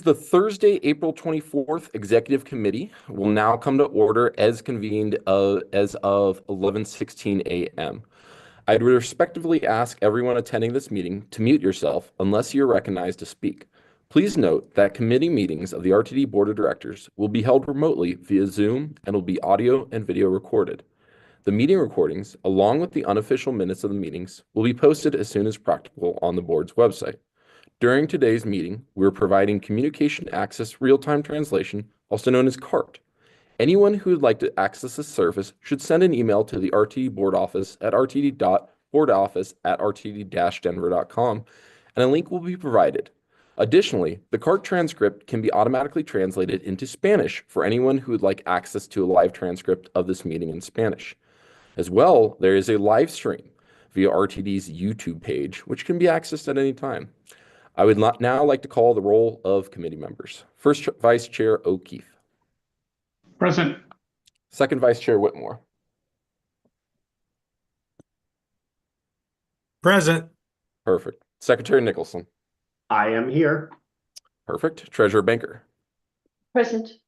The Thursday, April 24th Executive Committee will now come to order as convened as of 11:16 a.m. I'd respectfully ask everyone attending this meeting to mute yourself unless you're recognized to speak. Please note that committee meetings of the RTD Board of Directors will be held remotely via Zoom and will be audio and video recorded. The meeting recordings, along with the unofficial minutes of the meetings, will be posted as soon as practical on the board's website. During today's meeting, we're providing communication access real-time translation, also known as CART. Anyone who would like to access this service should send an email to the RTD board office at rtd.boardoffice@rtd-denver.com, and a link will be provided. Additionally, the CART transcript can be automatically translated into Spanish for anyone who would like access to a live transcript of this meeting in Spanish. As well, there is a live stream via RTD's YouTube page, which can be accessed at any time. I would now like to call the roll of committee members. First Vice Chair O'Keefe. Present. Second Vice Chair Whitmore. Present. Perfect. Secretary Nicholson. I am here. Perfect. Treasurer Banker. Present.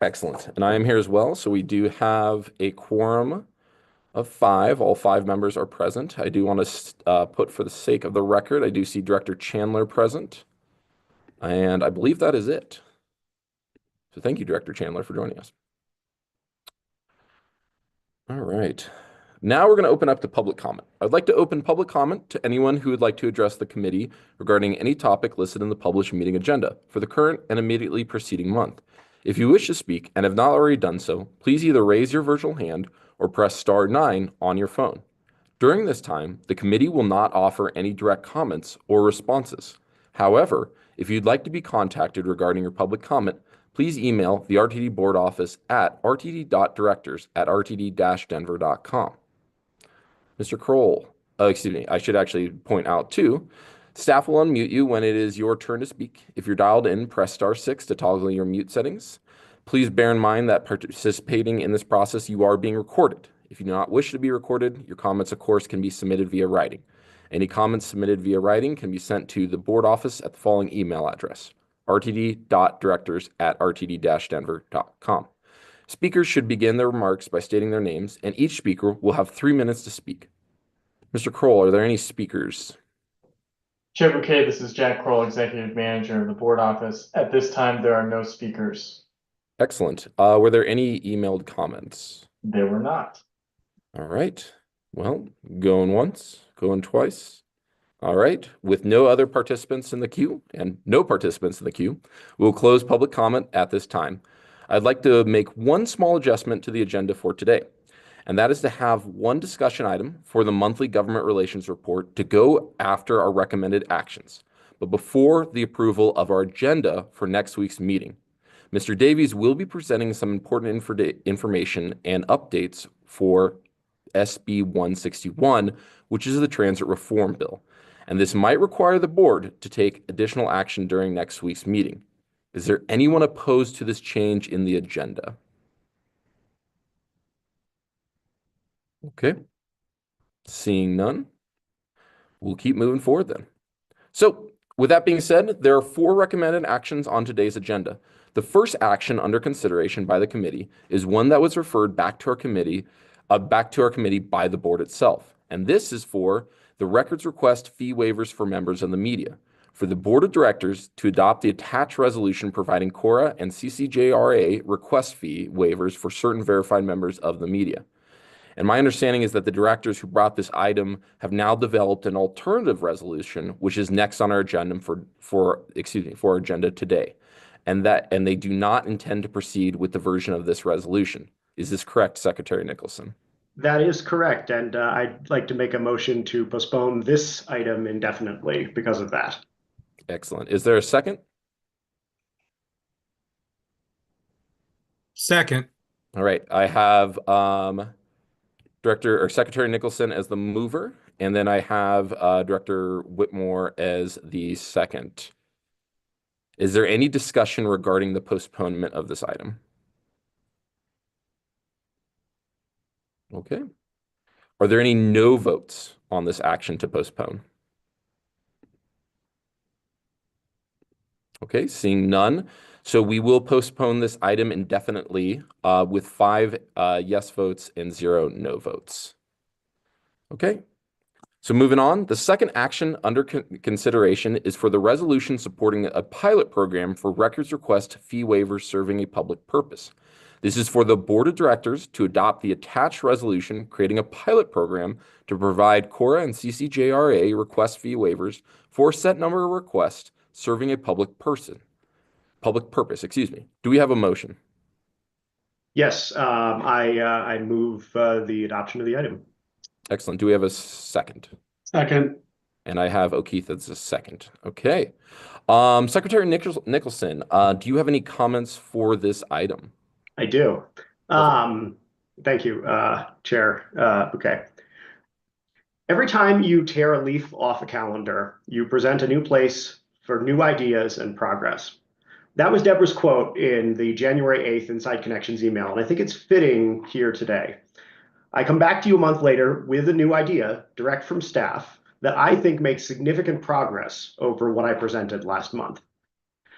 Excellent. And I am here as well. So we do have a quorum of 5. All 5 members are present. I do want to put for the sake of the record, I do see Director Chandler present. And I believe that is it. So thank you, Director Chandler, for joining us. All right. Now we're going to open up to public comment. I'd like to open public comment to anyone who would like to address the committee regarding any topic listed in the published meeting agenda for the current and immediately preceding month. If you wish to speak and have not already done so, please either raise your virtual hand or press star 9 on your phone. During this time, the committee will not offer any direct comments or responses. However, if you'd like to be contacted regarding your public comment, please email the RTD board office at rtd.directors@rtd-denver.com. Mr. Kroll, excuse me, I should actually point out too, staff will unmute you when it is your turn to speak. If you're dialed in, press star 6 to toggle your mute settings. Please bear in mind that participating in this process, you are being recorded. If you do not wish to be recorded, your comments, of course, can be submitted via writing. Any comments submitted via writing can be sent to the board office at the following email address: rtd.directors@rtd-denver.com. Speakers should begin their remarks by stating their names, and each speaker will have 3 minutes to speak. Mr. Kroll, are there any speakers? Chair Bouquet, this is Jack Kroll, Executive Manager of the Board Office. At this time, there are no speakers. Excellent. Were there any emailed comments? There were not. All right. Well, going once, going twice. All right. With no other participants in the queue and no participants in the queue, we'll close public comment at this time. I'd like to make one small adjustment to the agenda for today, and that is to have one discussion item for the monthly government relations report to go after our recommended actions, but before the approval of our agenda for next week's meeting. Mr. Davies will be presenting some important information and updates for SB 161, which is the Transit Reform Bill, and this might require the board to take additional action during next week's meeting. Is there anyone opposed to this change in the agenda? Okay. Seeing none, we'll keep moving forward then. So, with that being said, there are 4 recommended actions on today's agenda. The first action under consideration by the committee is one that was referred back to our committee by the board itself. And this is for the records request fee waivers for members of the media. For the board of directors to adopt the attached resolution providing CORA and CCJRA request fee waivers for certain verified members of the media. And my understanding is that the directors who brought this item have now developed an alternative resolution, which is next on our agenda for our agenda today. And they do not intend to proceed with the version of this resolution. Is this correct, Secretary Nicholson? That is correct. And I'd like to make a motion to postpone this item indefinitely because of that. Excellent. Is there a second? Second. All right. I have Secretary Nicholson as the mover, and then I have Director Whitmore as the second. Is there any discussion regarding the postponement of this item? Okay. Are there any no votes on this action to postpone? Okay, seeing none. So we will postpone this item indefinitely with 5 yes votes and 0 no votes. Okay, so moving on, the second action under consideration is for the resolution supporting a pilot program for records request fee waivers serving a public purpose. This is for the Board of Directors to adopt the attached resolution creating a pilot program to provide Cora and CCJRA request fee waivers for a set number of requests serving a public purpose, excuse me. Do we have a motion? Yes, I move the adoption of the item. Excellent. Do we have a second? Second. And I have O'Keefe as a second. Okay. Secretary Nicholson, do you have any comments for this item? I do. Thank you, Chair. Okay. Every time you tear a leaf off a calendar, you present a new place for new ideas and progress. That was Deborah's quote in the January 8th Inside Connections email, and I think it's fitting here today. I come back to you a month later with a new idea, direct from staff, that I think makes significant progress over what I presented last month.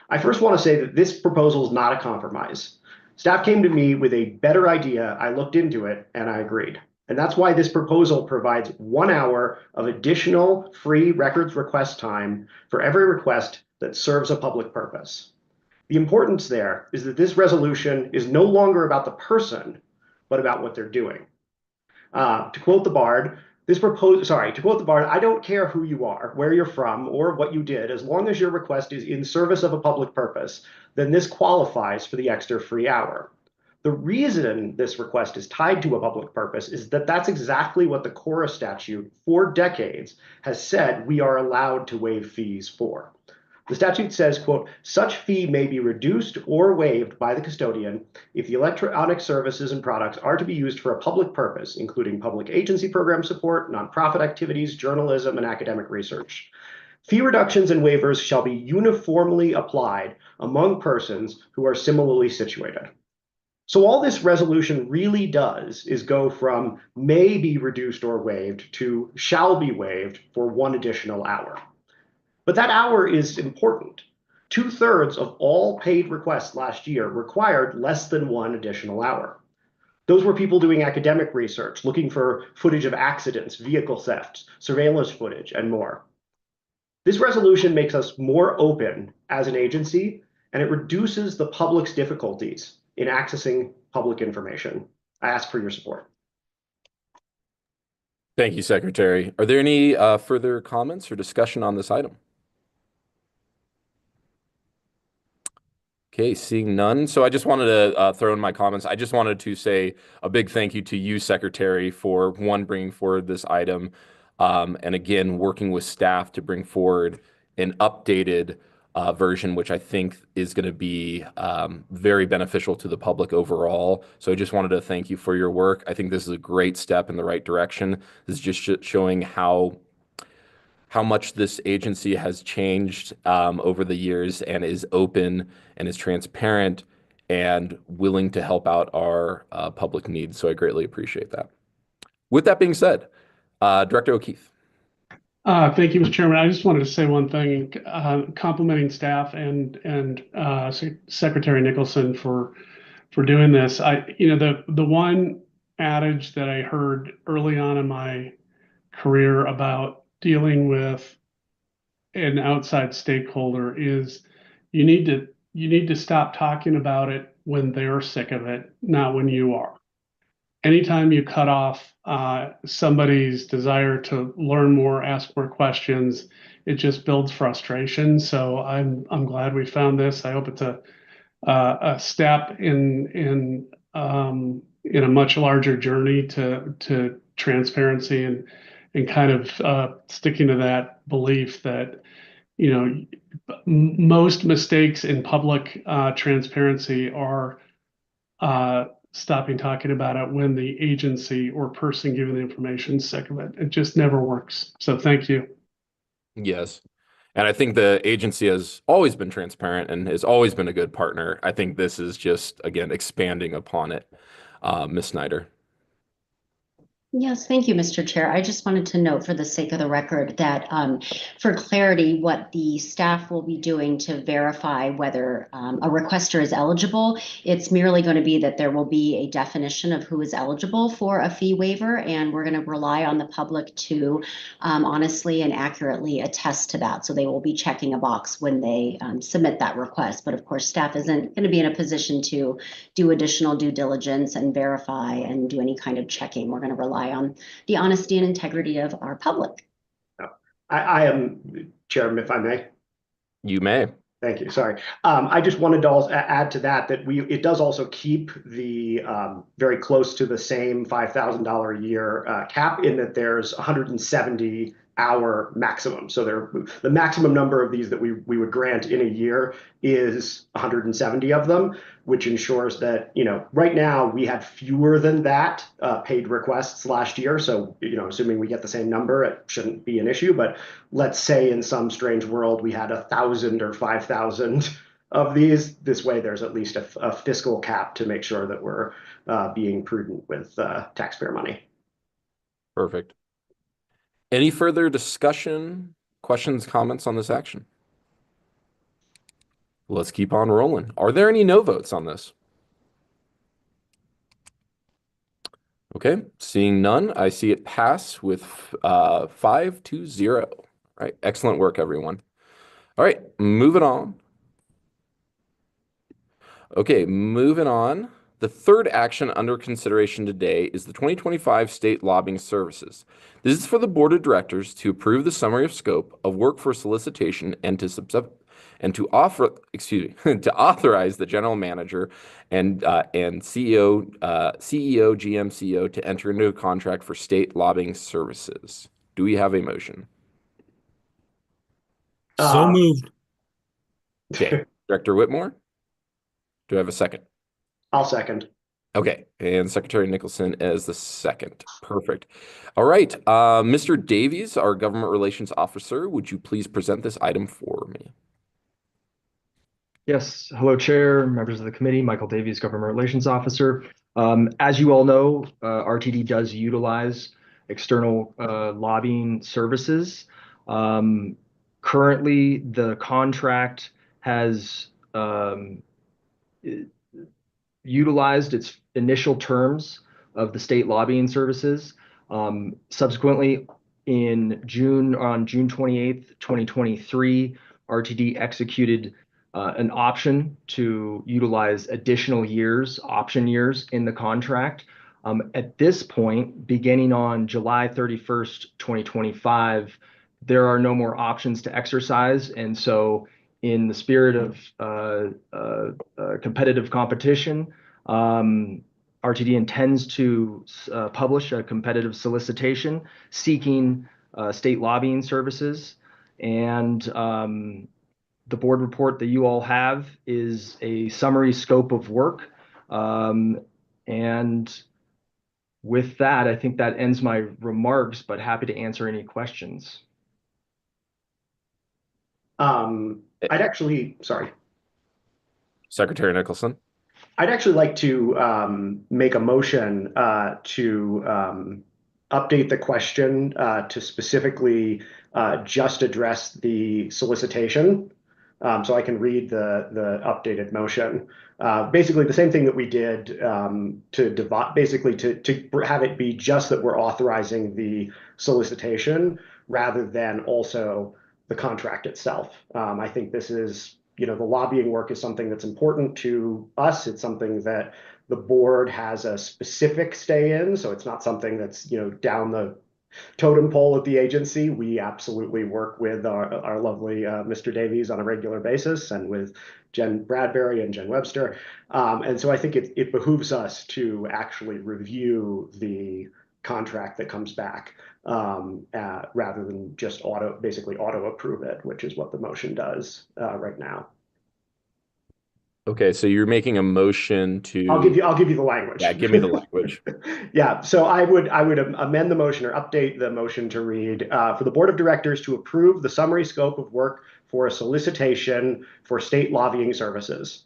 I first want to say that this proposal is not a compromise. Staff came to me with a better idea, I looked into it, and I agreed. And that's why this proposal provides 1 hour of additional free records request time for every request that serves a public purpose. The importance there is that this resolution is no longer about the person, but about what they're doing. To quote the Bard, I don't care who you are, where you're from, or what you did, as long as your request is in service of a public purpose, then this qualifies for the extra free hour. The reason this request is tied to a public purpose is that that's exactly what the Cora statute for decades has said we are allowed to waive fees for. The statute says, quote, such fee may be reduced or waived by the custodian if the electronic services and products are to be used for a public purpose, including public agency program support, nonprofit activities, journalism, and academic research. Fee reductions and waivers shall be uniformly applied among persons who are similarly situated. So all this resolution really does is go from may be reduced or waived to shall be waived for 1 additional hour. But that hour is important. 2/3 of all paid requests last year required less than 1 additional hour. Those were people doing academic research, looking for footage of accidents, vehicle thefts, surveillance footage, and more. This resolution makes us more open as an agency, and it reduces the public's difficulties in accessing public information. I ask for your support. Thank you, Secretary. Are there any further comments or discussion on this item? Okay, seeing none. So I just wanted to throw in my comments. I just wanted to say a big thank you to you, Secretary, for bringing forward this item. And again, working with staff to bring forward an updated version, which I think is going to be very beneficial to the public overall. So I just wanted to thank you for your work. I think this is a great step in the right direction. This is just showing how much this agency has changed over the years and is open and is transparent and willing to help out our public needs. So I greatly appreciate that. With that being said, Director O'Keefe. Thank you, Mr. Chairman. I just wanted to say one thing, complimenting staff and Secretary Nicholson for doing this. The one adage that I heard early on in my career about dealing with an outside stakeholder is you need to stop talking about it when they're sick of it, not when you are. Anytime you cut off somebody's desire to learn more, ask more questions, it just builds frustration. So I'm glad we found this. I hope it's a step in a much larger journey to transparency and kind of sticking to that belief that most mistakes in public transparency are stopping talking about it when the agency or person giving the information is sick of it. It just never works. So thank you. Yes. And I think the agency has always been transparent and has always been a good partner. I think this is just, again, expanding upon it. Ms. Snyder. Yes, thank you, Mr. Chair. I just wanted to note for the sake of the record that for clarity, what the staff will be doing to verify whether a requester is eligible, it's merely going to be that there will be a definition of who is eligible for a fee waiver, and we're going to rely on the public to honestly and accurately attest to that. So they will be checking a box when they submit that request. But of course, staff isn't going to be in a position to do additional due diligence and verify and do any kind of checking. We're going to rely on the honesty and integrity of our public. I am, Chairman, if I may. You may. Thank you. Sorry. I just wanted to also add to that it does also keep the very close to the same $5,000 a year cap, in that there's 170 hour maximum. So the maximum number of these that we would grant in a year is 170 of them, which ensures that, right now we had fewer than that paid requests last year. So, assuming we get the same number, it shouldn't be an issue. But let's say in some strange world we had 1,000 or 5,000 of these. This way, there's at least a fiscal cap to make sure that we're being prudent with taxpayer money. Perfect. Any further discussion, questions, comments on this action? Let's keep on rolling. Are there any no votes on this? Okay, seeing none, I see it pass with 5-0. All right, excellent work, everyone. All right, moving on. Okay, moving on. The third action under consideration today is the 2025 State Lobbying Services. This is for the Board of Directors to approve the summary of scope of work for solicitation and to authorize the general manager and CEO, GMCO to enter into a contract for state lobbying services. Do we have a motion? So moved. Okay, Director Whitmore, do I have a second? I'll second. Okay, and Secretary Nicholson as the second. Perfect. All right, Mr. Davies, our Government Relations Officer, would you please present this item for me? Yes. Hello, Chair, members of the committee. Michael Davies, Government Relations Officer. As you all know, RTD does utilize external lobbying services. Currently, the contract has utilized its initial terms of the state lobbying services. Subsequently, on June 28th, 2023, RTD executed an option to utilize additional option years in the contract. At this point, beginning on July 31st, 2025, there are no more options to exercise. And so in the spirit of competitive competition, RTD intends to publish a competitive solicitation seeking state lobbying services. And the board report that you all have is a summary scope of work. And with that, I think that ends my remarks, but happy to answer any questions. Sorry. Secretary Nicholson. I'd actually like to make a motion to update the question to specifically just address the solicitation. So I can read the updated motion. Basically, the same thing that we did to have it be just that we're authorizing the solicitation rather than also the contract itself. I think this is, the lobbying work is something that's important to us. It's something that the board has a specific stay in. So it's not something that's, down the totem pole of the agency. We absolutely work with our lovely Mr. Davies on a regular basis, and with Jen Bradbury and Jen Webster. And so I think it behooves us to actually review the contract that comes back rather than just auto approve it, which is what the motion does right now. Okay, so you're making a motion to. I'll give you the language. Yeah, give me the language. Yeah, so I would amend the motion or update the motion to read for the Board of Directors to approve the summary scope of work for a solicitation for state lobbying services.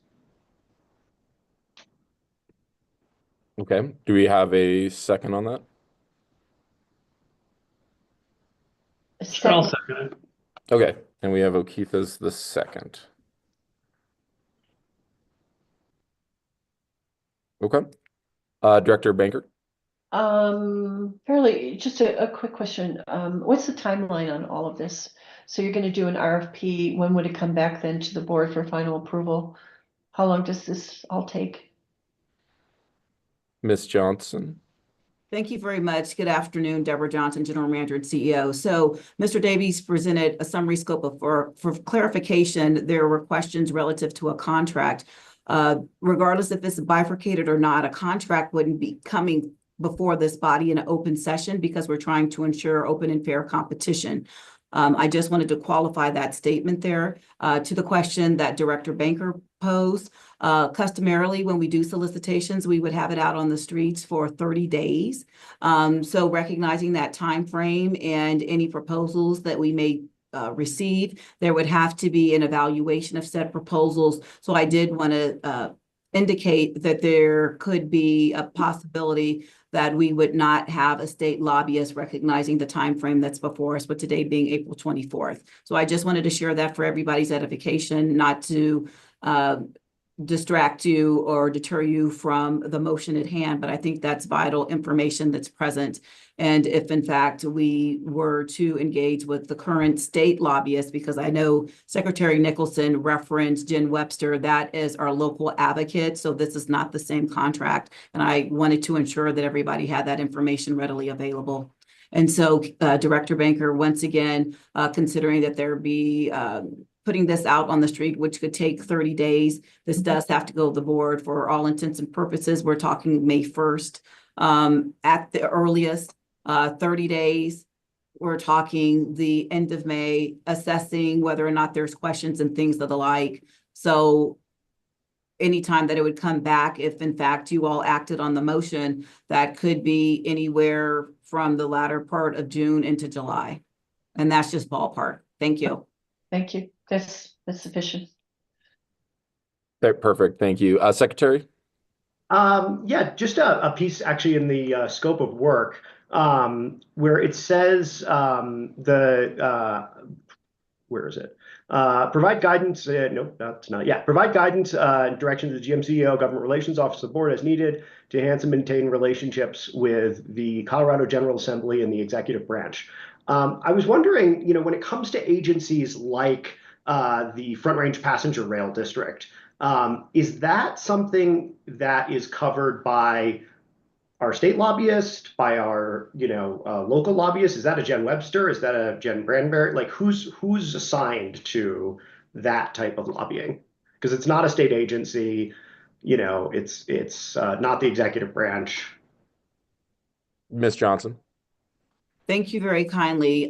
Okay, do we have a second on that? I'll second it. Okay, and we have O'Keefe as the second. Okay. Director Banker? Just a quick question. What's the timeline on all of this? So you're gonna do an RFP, when would it come back then to the board for final approval? How long does this all take? Ms. Johnson? Thank you very much. Good afternoon, Deborah Johnson, General Manager and CEO. So Mr. Davies presented a summary scope of, for clarification, there were questions relative to a contract. Regardless if it's bifurcated or not, a contract wouldn't be coming before this body in an open session because we're trying to ensure open and fair competition. I just wanted to qualify that statement there. To the question that Director Banker posed, customarily, when we do solicitations, we would have it out on the streets for 30 days. So recognizing that time frame and any proposals that we may receive, there would have to be an evaluation of said proposals. So I did want to indicate that there could be a possibility that we would not have a state lobbyist recognizing the time frame that's before us, with today being April 24th. So I just wanted to share that for everybody's edification, not to distract you or deter you from the motion at hand, but I think that's vital information that's present. And if in fact we were to engage with the current state lobbyist, because I know Secretary Nicholson referenced Jen Webster, that is our local advocate. So this is not the same contract. And I wanted to ensure that everybody had that information readily available. And so Director Banker, once again, considering that there be putting this out on the street, which could take 30 days. This does have to go to the board for all intents and purposes. We're talking May 1st at the earliest, 30 days. We're talking the end of May, assessing whether or not there's questions and things of the like. So anytime that it would come back, if in fact you all acted on the motion, that could be anywhere from the latter part of June into July. And that's just ballpark. Thank you. Thank you. That's sufficient. Okay, perfect, thank you. Secretary? Yeah, just a piece actually in the scope of work where it says where is it? Provide guidance. No, that's not. Yeah, provide guidance and direction to the GMCEO, Government Relations Office of the Board as needed to enhance and maintain relationships with the Colorado General Assembly and the executive branch. I was wondering, when it comes to agencies like the Front Range Passenger Rail District, is that something that is covered by our state lobbyist, by our local lobbyist? Is that a Jen Webster? Is that a Jen Branberry? Like who's assigned to that type of lobbying? Because it's not a state agency, it's not the executive branch. Ms. Johnson? Thank you very kindly,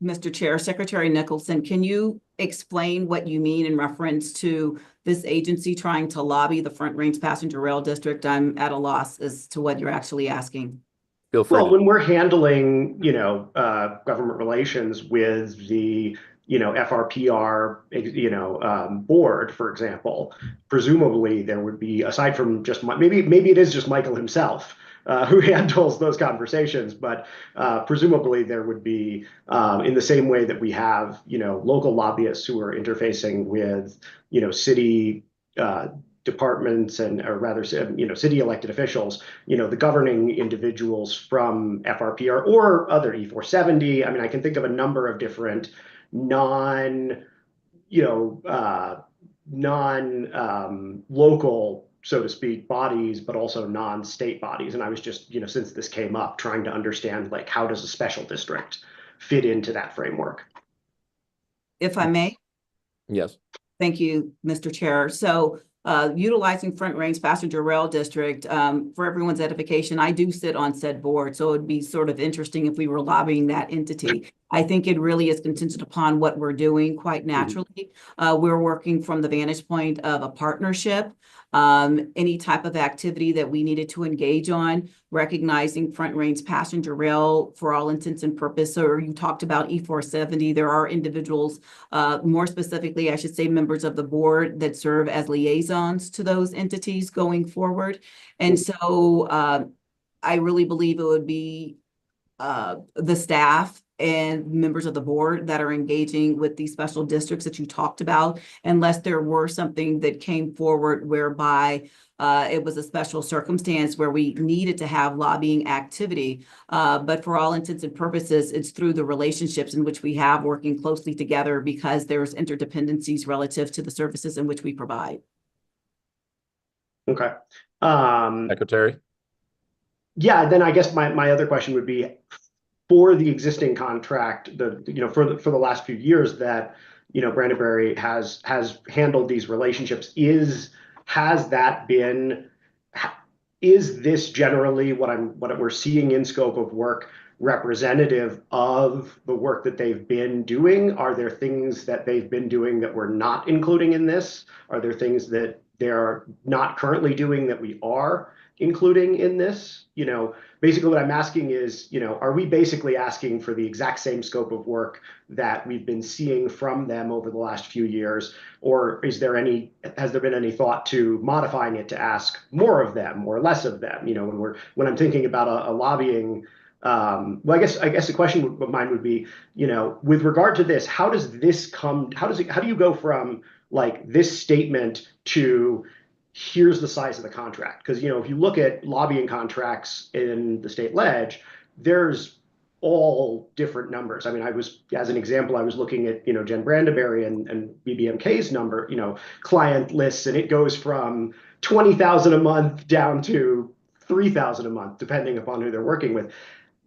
Mr. Chair. Secretary Nicholson, can you explain what you mean in reference to this agency trying to lobby the Front Range Passenger Rail District? I'm at a loss as to what you're actually asking. Feel free. Well, when we're handling, government relations with the, FRPR, board, for example, presumably there would be, aside from just maybe it is just Michael himself who handles those conversations, but presumably there would be, in the same way that we have, local lobbyists who are interfacing with, city departments or rather, city elected officials, the governing individuals from FRPR or other E470. I mean, I can think of a number of different non-local, so to speak, bodies, but also non-state bodies. And I was just, since this came up, trying to understand, like, how does a special district fit into that framework? If I may? Yes. Thank you, Mr. Chair. So utilizing Front Range Passenger Rail District, for everyone's edification, I do sit on said board, so it'd be sort of interesting if we were lobbying that entity. I think it really is contingent upon what we're doing quite naturally. We're working from the vantage point of a partnership. Any type of activity that we needed to engage on, recognizing Front Range Passenger Rail for all intents and purposes. So you talked about E470. There are individuals, more specifically, I should say members of the board that serve as liaisons to those entities going forward. And so I really believe it would be the staff and members of the board that are engaging with these special districts that you talked about, unless there were something that came forward whereby it was a special circumstance where we needed to have lobbying activity. But for all intents and purposes, it's through the relationships in which we have working closely together because there's interdependencies relative to the services in which we provide. Okay. Secretary? Yeah, then I guess my other question would be for the existing contract, for the last few years that Brandenburg has handled these relationships, is this generally what we're seeing in scope of work representative of the work that they've been doing? Are there things that they've been doing that we're not including in this? Are there things that they're not currently doing that we are including in this? Basically what I'm asking is, are we basically asking for the exact same scope of work that we've been seeing from them over the last few years? Or has there been any thought to modifying it to ask more of them or less of them? When I'm thinking about a lobbying, well, I guess the question of mine would be, with regard to this, how do you go from like this statement to here's the size of the contract? Because, if you look at lobbying contracts in the state ledge, there's all different numbers. I mean, as an example, I was looking at, Jen Brandenberry and BBMK's number, client lists, and it goes from 20,000 a month down to 3,000 a month, depending upon who they're working with.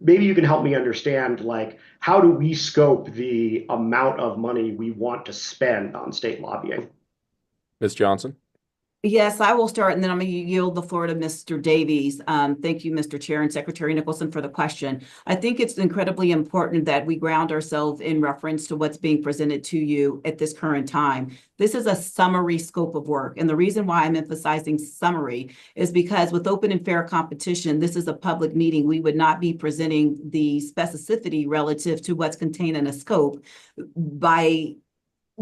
Maybe you can help me understand, like, how do we scope the amount of money we want to spend on state lobbying? Ms. Johnson? Yes, I will start, and then I'm going to yield the floor to Mr. Davies. Thank you, Mr. Chair and Secretary Nicholson, for the question. I think it's incredibly important that we ground ourselves in reference to what's being presented to you at this current time. This is a summary scope of work, and the reason why I'm emphasizing summary is because with open and fair competition, this is a public meeting. We would not be presenting the specificity relative to what's contained in a scope. By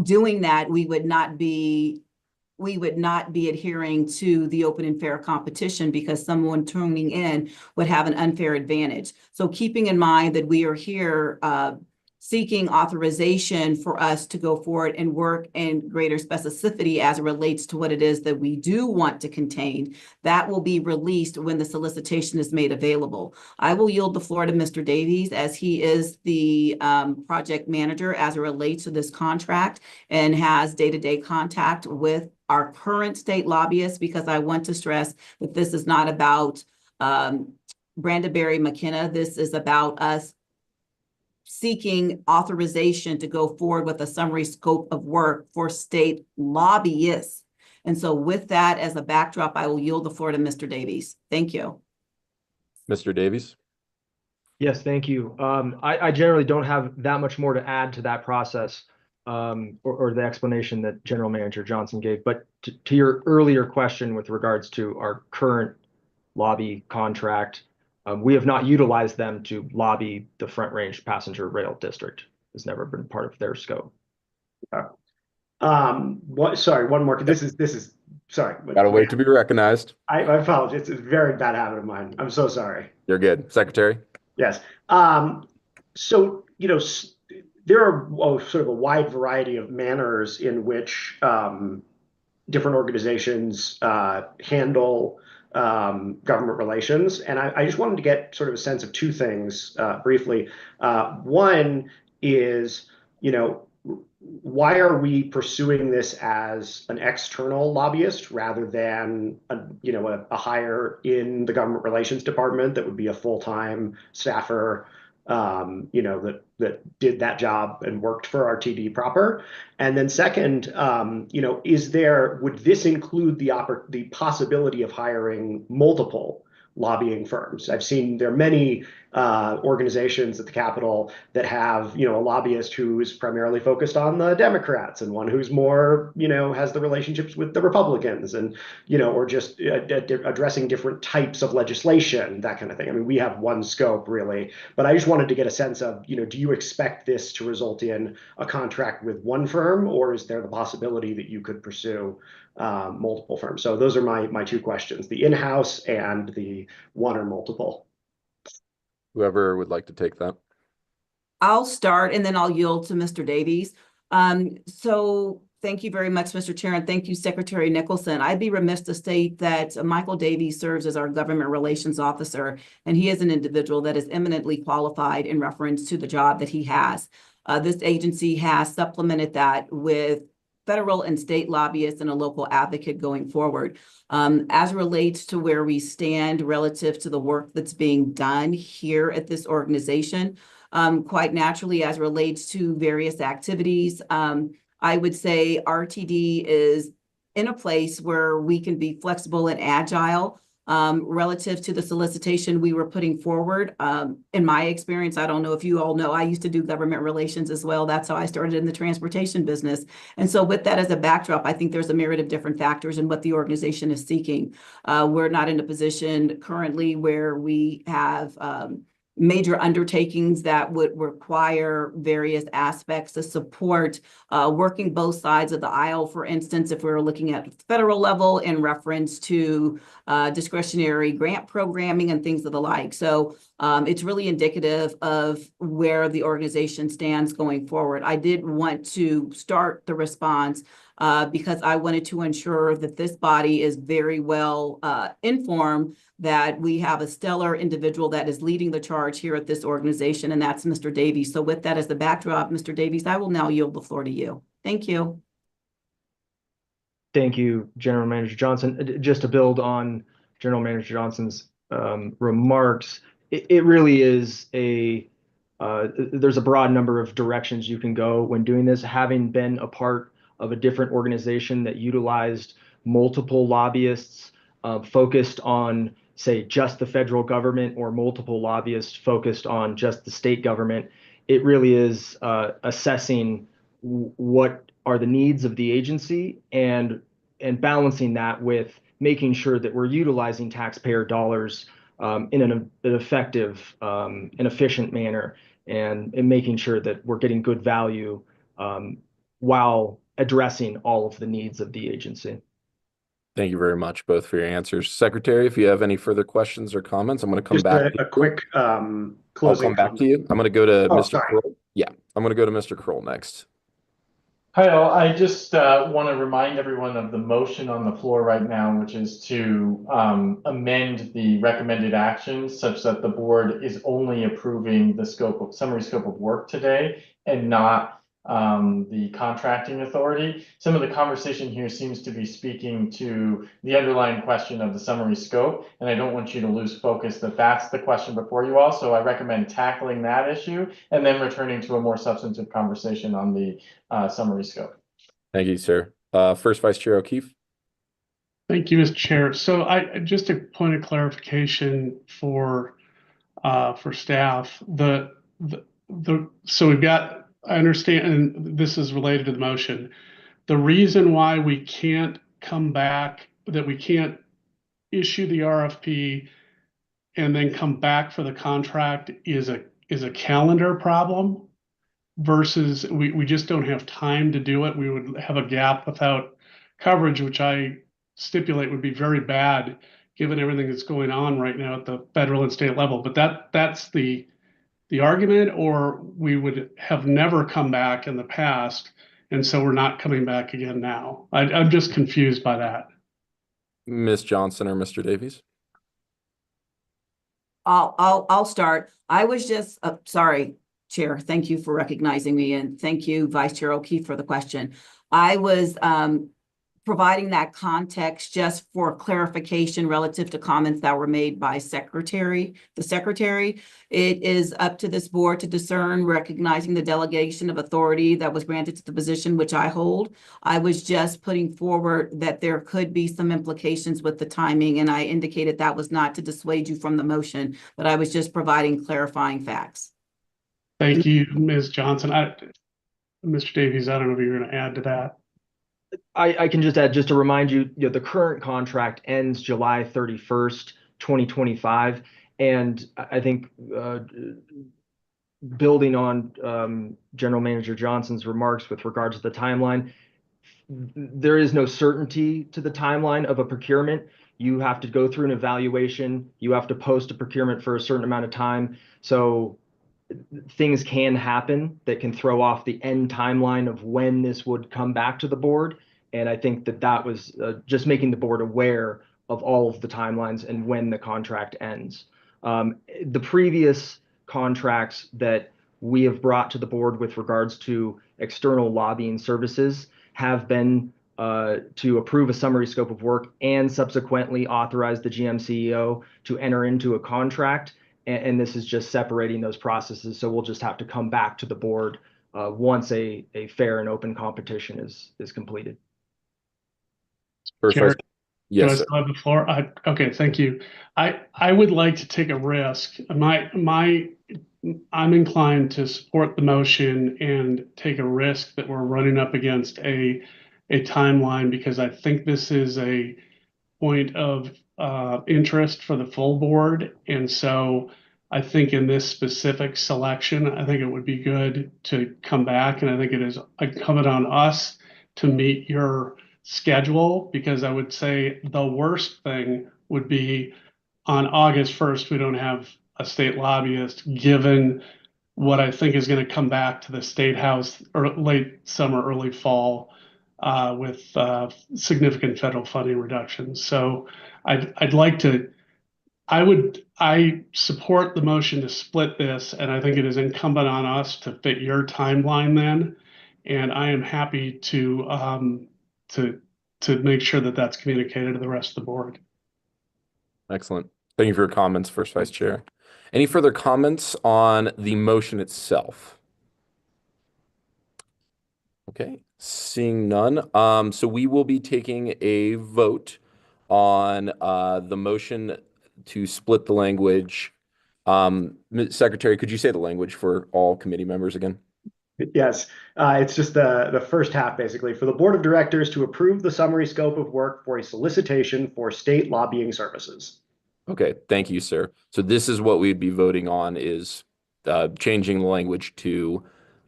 doing that, we would not be adhering to the open and fair competition because someone tuning in would have an unfair advantage. So keeping in mind that we are here seeking authorization for us to go forward and work in greater specificity as it relates to what it is that we do want to contain, that will be released when the solicitation is made available. I will yield the floor to Mr. Davies as he is the project manager as it relates to this contract and has day-to-day contact with our current state lobbyists, because I want to stress that this is not about Brandenburg McKenna. This is about us seeking authorization to go forward with a summary scope of work for state lobbyists. And so with that as a backdrop, I will yield the floor to Mr. Davies. Thank you. Mr. Davies? Yes, thank you. I generally don't have that much more to add to that process or the explanation that General Manager Johnson gave. But to your earlier question with regards to our current lobby contract, we have not utilized them to lobby the Front Range Passenger Rail District. It's never been part of their scope. Sorry, one more. This is sorry. Gotta wait to be recognized. I apologize. It's a very bad habit of mine. I'm so sorry. You're good. Secretary? Yes. So, there are sort of a wide variety of manners in which different organizations handle government relations. And I just wanted to get sort of a sense of two things briefly. One is, why are we pursuing this as an external lobbyist rather than a hire in the government relations department that would be a full-time staffer that did that job and worked for RTD proper? And then second, would this include the possibility of hiring multiple lobbying firms? I've seen there are many organizations at the Capitol that have, a lobbyist who is primarily focused on the Democrats and one who's more, has the relationships with the Republicans and, or just addressing different types of legislation, that kind of thing. I mean, we have one scope really, but I just wanted to get a sense of, do you expect this to result in a contract with one firm, or is there the possibility that you could pursue multiple firms? So those are my two questions, the in-house and the one or multiple. Whoever would like to take that. I'll start and then I'll yield to Mr. Davies. So thank you very much, Mr. Chair, and thank you, Secretary Nicholson. I'd be remiss to state that Michael Davies serves as our Government Relations Officer, and he is an individual that is eminently qualified in reference to the job that he has. This agency has supplemented that with federal and state lobbyists and a local advocate going forward. As it relates to where we stand relative to the work that's being done here at this organization, quite naturally, as relates to various activities, I would say RTD is in a place where we can be flexible and agile relative to the solicitation we were putting forward. In my experience, I don't know if you all know, I used to do government relations as well. That's how I started in the transportation business. And so with that as a backdrop, I think there's a myriad of different factors in what the organization is seeking. We're not in a position currently where we have major undertakings that would require various aspects of support, working both sides of the aisle. For instance, if we were looking at federal level in reference to discretionary grant programming and things of the like. So it's really indicative of where the organization stands going forward. I did want to start the response because I wanted to ensure that this body is very well informed that we have a stellar individual that is leading the charge here at this organization, and that's Mr. Davies. So with that as the backdrop, Mr. Davies, I will now yield the floor to you. Thank you. Thank you, General Manager Johnson. Just to build on General Manager Johnson's remarks, it really is there's a broad number of directions you can go when doing this. Having been a part of a different organization that utilized multiple lobbyists focused on, say, just the federal government, or multiple lobbyists focused on just the state government, it really is assessing what are the needs of the agency and balancing that with making sure that we're utilizing taxpayer dollars in an effective and efficient manner, and making sure that we're getting good value while addressing all of the needs of the agency. Thank you very much, both, for your answers. Secretary, if you have any further questions or comments, I'm going to come Just back. a quick I'll closing come back comment. to you. I'm going to go to Oh, Mr. sorry. Kroll. Yeah, I'm going to go to Mr. Kroll next. Hi, all. I just want to remind everyone of the motion on the floor right now, which is to amend the recommended actions such that the board is only approving the summary scope of work today and not the contracting authority. Some of the conversation here seems to be speaking to the underlying question of the summary scope, and I don't want you to lose focus that that's the question before you all. So I recommend tackling that issue and then returning to a more substantive conversation on the summary scope. Thank you, sir. First Vice Chair O'Keefe. Thank you, Mr. Chair. So just a point of clarification for staff. So we've got, I understand, and this is related to the motion. The reason why we can't come back, that we can't issue the RFP and then come back for the contract is a calendar problem versus we just don't have time to do it. We would have a gap without coverage, which I stipulate would be very bad given everything that's going on right now at the federal and state level. But that's the argument, or we would have never come back in the past, and so we're not coming back again now. I'm just confused by that. Ms. Johnson or Mr. Davies? I'll start. I was just sorry, Chair. Thank you for recognizing me, and thank you, Vice Chair O'Keefe, for the question. I was providing that context just for clarification relative to comments that were made by the Secretary. It is up to this board to discern, recognizing the delegation of authority that was granted to the position which I hold. I was just putting forward that there could be some implications with the timing, and I indicated that was not to dissuade you from the motion, but I was just providing clarifying facts. Thank you, Ms. Johnson. Mr. Davies, I don't know if you're going to add to that. I can just add, just to remind you, the current contract ends July 31st, 2025. And I think building on General Manager Johnson's remarks with regards to the timeline, there is no certainty to the timeline of a procurement. You have to go through an evaluation. You have to post a procurement for a certain amount of time. So things can happen that can throw off the end timeline of when this would come back to the board. And I think that was just making the board aware of all of the timelines and when the contract ends. The previous contracts that we have brought to the board with regards to external lobbying services have been to approve a summary scope of work and subsequently authorize the GM CEO to enter into a contract. And this is just separating those processes. So we'll just have to come back to the board once a fair and open competition is completed. First Chair, Vice- do I Yes, sir. still have the floor? Okay, thank you. I would like to take a risk. I'm inclined to support the motion and take a risk that we're running up against a timeline, because I think this is a point of interest for the full board. And so I think in this specific selection, I think it would be good to come back, and I think it is incumbent on us to meet your schedule, because I would say the worst thing would be on August 1st, we don't have a state lobbyist, given what I think is going to come back to the State House or late summer, early fall, with significant federal funding reductions. So I support the motion to split this, and I think it is incumbent on us to fit your timeline then. And I am happy to make sure that that's communicated to the rest of the board. Excellent. Thank you for your comments, First Vice Chair. Any further comments on the motion itself? Okay, seeing none. So we will be taking a vote on the motion to split the language. Secretary, could you say the language for all committee members again? Yes, it's just the first half, basically, for the board of directors to approve the summary scope of work for a solicitation for state lobbying services. Okay, thank you, sir. So this is what we'd be voting on, is changing the language to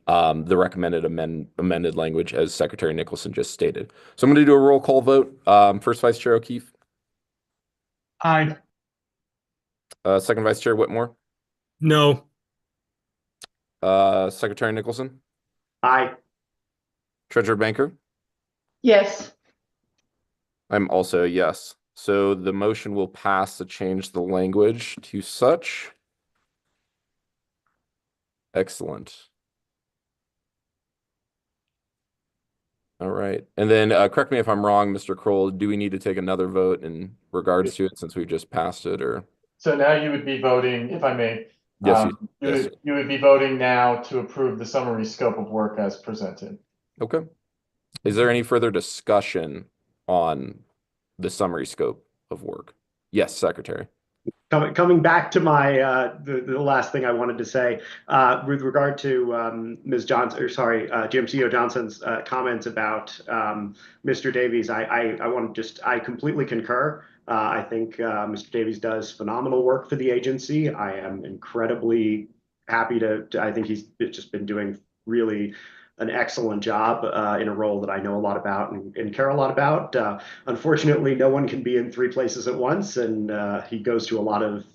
the recommended amended language, as Secretary Nicholson just stated. So I'm going to do a roll call vote. First Vice Chair O'Keefe. Aye. Second Vice Chair Whitmore. No. Secretary Nicholson. Aye. Treasurer Banker. Yes. I'm also a yes. So the motion will pass to change the language to such. Excellent. All right. And then correct me if I'm wrong, Mr. Kroll, do we need to take another vote in regards to it since we just passed it, or? So now you would be voting, if I may. Yes, yes. You would be voting now to approve the summary scope of work as presented. Okay. Is there any further discussion on the summary scope of work? Yes, Secretary. Coming back to my the last thing I wanted to say with regard to Ms. Johnson, or sorry, GMCO Johnson's comments about Mr. Davies, I completely concur. I think Mr. Davies does phenomenal work for the agency. I am incredibly happy I think he's just been doing really an excellent job in a role that I know a lot about and care a lot about. Unfortunately, no one can be in 3 places at once, and he goes to a lot of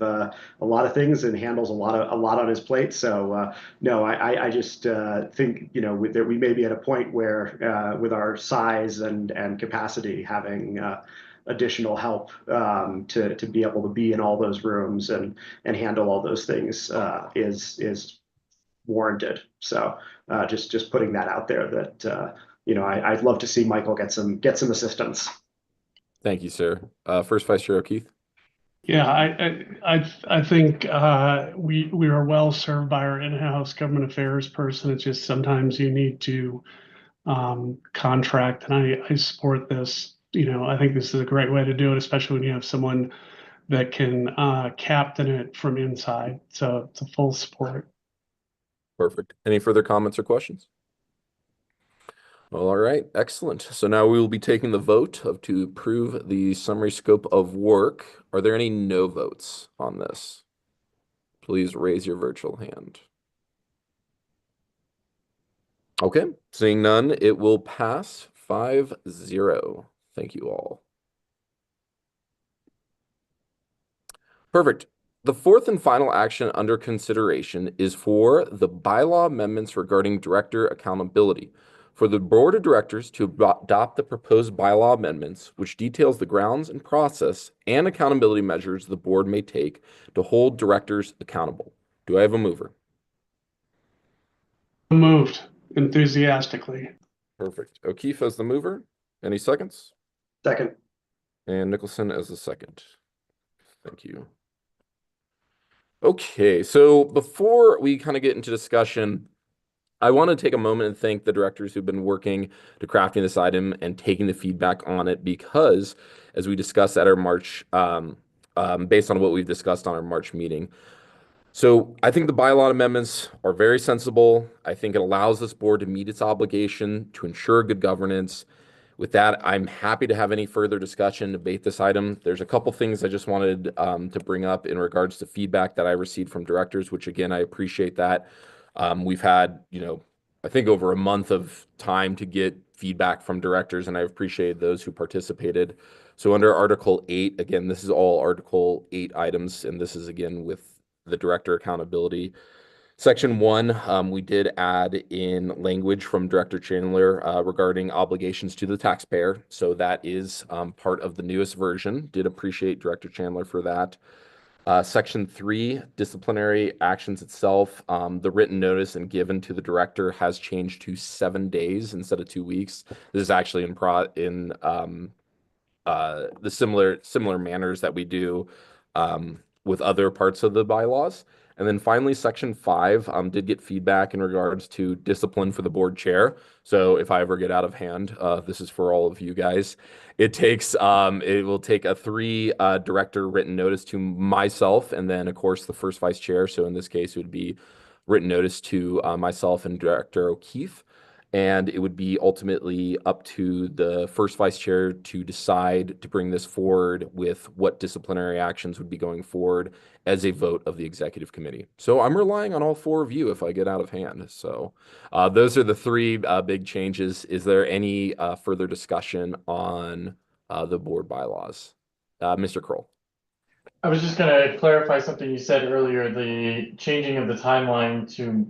things and handles a lot on his plate. So no, I just think that we may be at a point where with our size and capacity, having additional help to be able to be in all those rooms and handle all those things is warranted. So just putting that out there that I'd love to see Michael get some assistance. Thank you, sir. First Vice Chair O'Keefe. Yeah, I think we are well served by our in-house government affairs person. It's just sometimes you need to contract, and I support this. I think this is a great way to do it, especially when you have someone that can captain it from inside. So it's a full support. Perfect. Any further comments or questions? All right, excellent. So now we will be taking the vote to approve the summary scope of work. Are there any no votes on this? Please raise your virtual hand. Okay, seeing none, it will pass 5-0. Thank you all. Perfect. The fourth and final action under consideration is for the bylaw amendments regarding director accountability. For the board of directors to adopt the proposed bylaw amendments, which details the grounds and process and accountability measures the board may take to hold directors accountable. Do I have a mover? Moved enthusiastically. Perfect. O'Keefe as the mover. Any seconds? Second. And Nicholson as the second. Thank you. Okay, so before we kind of get into discussion, I want to take a moment and thank the directors who've been working to crafting this item and taking the feedback on it, because as we discussed at our March, based on what we've discussed on our March meeting. So I think the bylaw amendments are very sensible. I think it allows this board to meet its obligation to ensure good governance. With that, I'm happy to have any further discussion, debate this item. There's a couple things I just wanted to bring up in regards to feedback that I received from directors, which again, I appreciate that. We've had, I think over a month of time to get feedback from directors, and I appreciated those who participated. So under Article 8, again, this is all Article 8 items, and this is again with the director accountability. Section 1, we did add in language from Director Chandler regarding obligations to the taxpayer. So that is part of the newest version. Did appreciate Director Chandler for that. Section 3, disciplinary actions itself. The written notice and given to the director has changed to 7 days instead of 2 weeks. This is actually in the similar manners that we do with other parts of the bylaws. And then finally, Section 5 did get feedback in regards to discipline for the board chair. So if I ever get out of hand, this is for all of you guys. It will take a 3 director written notice to myself, and then of course the first vice chair. So in this case, it would be written notice to myself and Director O'Keefe. And it would be ultimately up to the first vice chair to decide to bring this forward with what disciplinary actions would be going forward as a vote of the executive committee. So I'm relying on all 4 of you if I get out of hand. So those are the 3 big changes. Is there any further discussion on the board bylaws? Mr. Kroll. I was just gonna clarify something you said earlier, the changing of the timeline to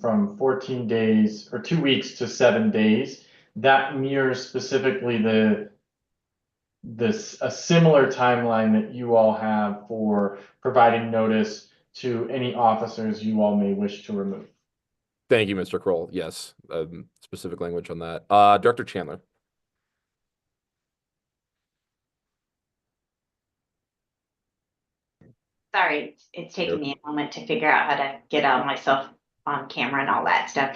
from 14 days or 2 weeks to 7 days. That mirrors specifically a similar timeline that you all have for providing notice to any officers you all may wish to remove. Thank you, Mr. Kroll. Yes, specific language on that. Director Chandler. Sorry, it's taking me a moment to figure out how to get all myself on camera and all that stuff.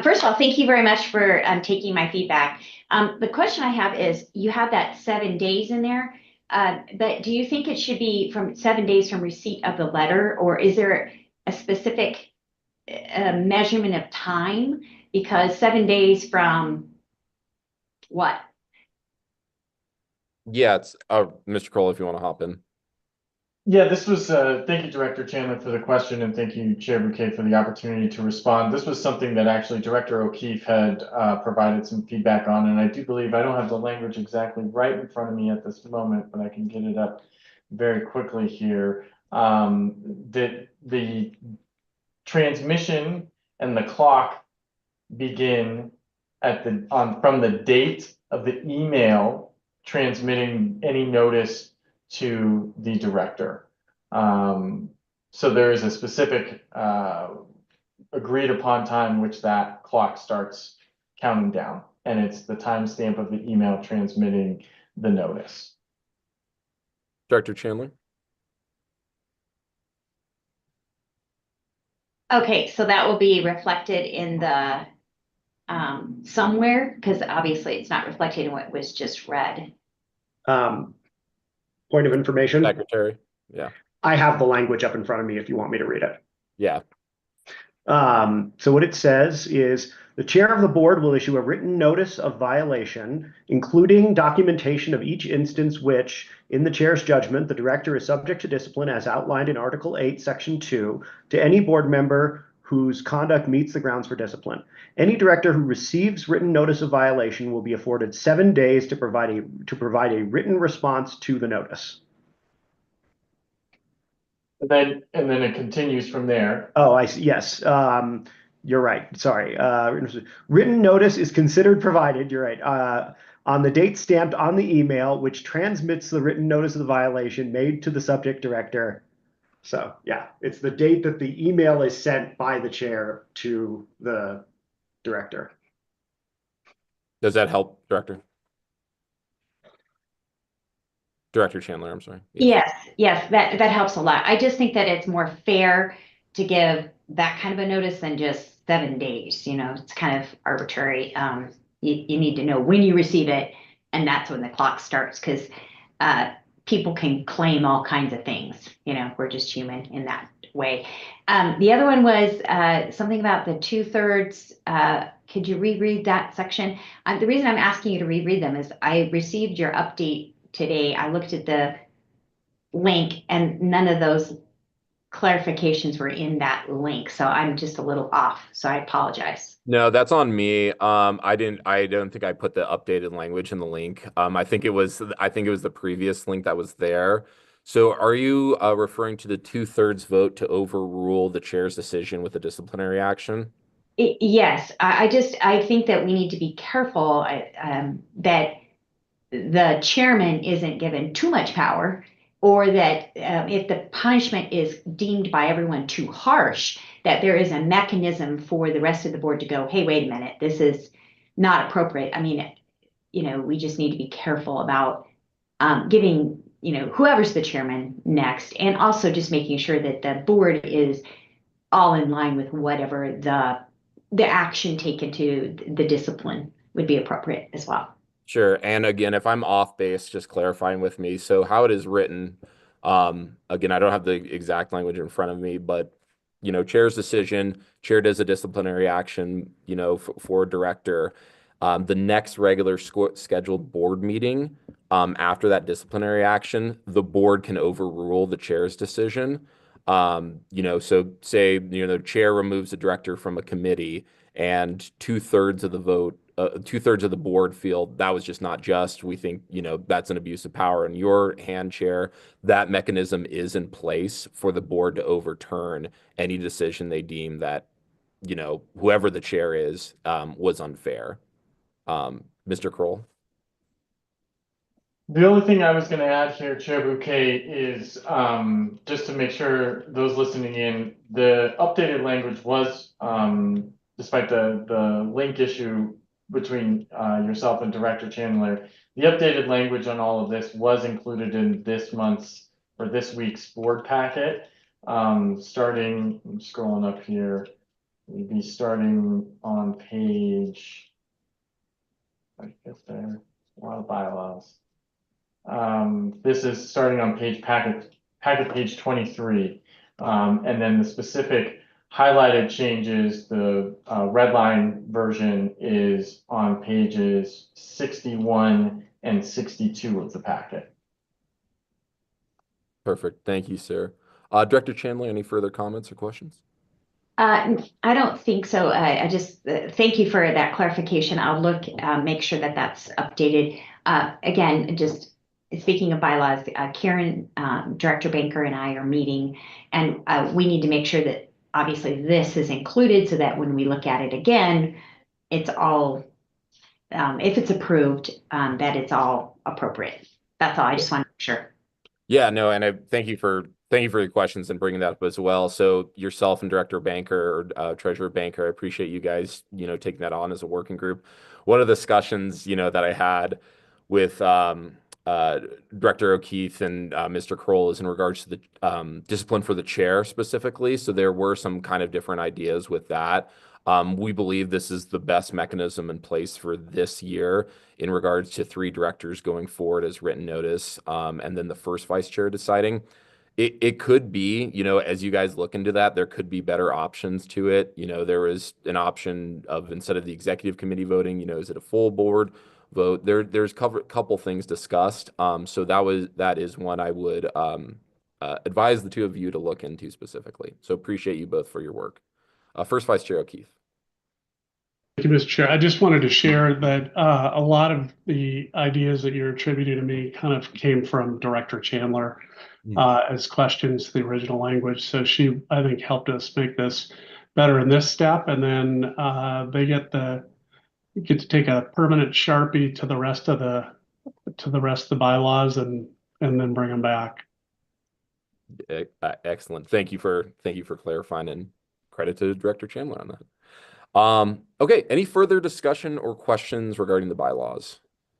First of all, thank you very much for taking my feedback. The question I have is, you have that 7 days in there, but do you think it should be from 7 days from receipt of the letter, or is there a specific measurement of time? Because 7 days from what? Yeah, it's Mr. Kroll, if you want to hop in. Yeah, this was, thank you, Director Chandler, for the question, and thank you, Chair Bouquet, for the opportunity to respond. This was something that actually Director O'Keefe had provided some feedback on, and I do believe, I don't have the language exactly right in front of me at this moment, but I can get it up very quickly here. That the transmission and the clock begin from the date of the email transmitting any notice to the director. So there is a specific agreed upon time which that clock starts counting down, and it's the timestamp of the email transmitting the notice. Director Chandler. Okay, so that will be reflected in the somewhere, because obviously it's not reflected in what was just read. Point of information. Secretary. Yeah. I have the language up in front of me if you want me to read it. Yeah. So what it says is, the chair of the board will issue a written notice of violation, including documentation of each instance which, in the chair's judgment, the director is subject to discipline as outlined in Article 8, Section 2, to any board member whose conduct meets the grounds for discipline. Any director who receives written notice of violation will be afforded 7 days to provide a written response to the notice. and then it continues from there. Oh, I see. Yes. You're right. Sorry. Written notice is considered provided. You're right. On the date stamped on the email, which transmits the written notice of the violation made to the subject director. So yeah, it's the date that the email is sent by the chair to the director. Does that help, Director? Director Chandler, I'm sorry. Yes, that helps a lot. I just think that it's more fair to give that kind of a notice than just 7 days. It's kind of arbitrary. You need to know when you receive it, and that's when the clock starts, because people can claim all kinds of things. We're just human in that way. The other one was something about the 2/3. Could you reread that section? The reason I'm asking you to reread them is I received your update today. I looked at the link and none of those clarifications were in that link. So I'm just a little off. So I apologize. No, that's on me. I don't think I put the updated language in the link. I think it was the previous link that was there. So are you referring to the 2/3 vote to overrule the chair's decision with a disciplinary action? Yes, I think that we need to be careful that the chairman isn't given too much power, or that if the punishment is deemed by everyone too harsh, that there is a mechanism for the rest of the board to go, hey, wait a minute, this is not appropriate. I mean, we just need to be careful about giving, whoever's the chairman next, and also just making sure that the board is all in line with whatever the action taken to the discipline would be appropriate as well. Sure. And again, if I'm off base, just clarifying with me. So how it is written, again, I don't have the exact language in front of me, but chair's decision, chair does a disciplinary action, for director. The next regular scheduled board meeting, after that disciplinary action, the board can overrule the chair's decision. So say, the chair removes the director from a committee and 2/3 of the vote, 2/3 of the board feel that was just not just. We think, that's an abuse of power in your hand, chair. That mechanism is in place for the board to overturn any decision they deem that, whoever the chair is, was unfair. Mr. Kroll? The only thing I was going to add here, Chair Bouquet, is just to make sure those listening in, the updated language was, despite the link issue between yourself and Director Chandler, the updated language on all of this was included in this week's board packet. Starting, I'm scrolling up here, we'd be starting on page, I guess there, a lot of bylaws. This is starting on packet page 23. And then the specific highlighted changes, the red line version is on pages 61 and 62 of the packet. Perfect. Thank you, sir. Director Chandler, any further comments or questions? I don't think so. I just thank you for that clarification. I'll look, make sure that that's updated. Again, just speaking of bylaws, Karen, Director Banker, and I are meeting, and we need to make sure that obviously this is included so that when we look at it again, it's all, if it's approved, that it's all appropriate. That's all. I just want to make sure. Yeah, no, and I thank you for your questions and bringing that up as well. So yourself and Director Banker, or Treasurer Banker, I appreciate you guys, taking that on as a working group. One of the discussions, that I had with Director O'Keefe and Mr. Kroll is in regards to the discipline for the chair specifically. So there were some kind of different ideas with that. We believe this is the best mechanism in place for this year in regards to 3 directors going forward as written notice, and then the first vice chair deciding. It could be, as you guys look into that, there could be better options to it. There is an option of, instead of the executive committee voting, is it a full board vote? There's a couple things discussed. So that is one I would advise the two of you to look into specifically. So appreciate you both for your work. First Vice Chair O'Keefe. Thank you, Mr. Chair. I just wanted to share that a lot of the ideas that you're attributing to me kind of came from Director Chandler. as questions to the original language. So she, I think, helped us make this better in this step. And then they get to take a permanent Sharpie to the rest of the bylaws and then bring them back. Excellent. Thank you for clarifying, and credit to Director Chandler on that. Okay, any further discussion or questions regarding the bylaws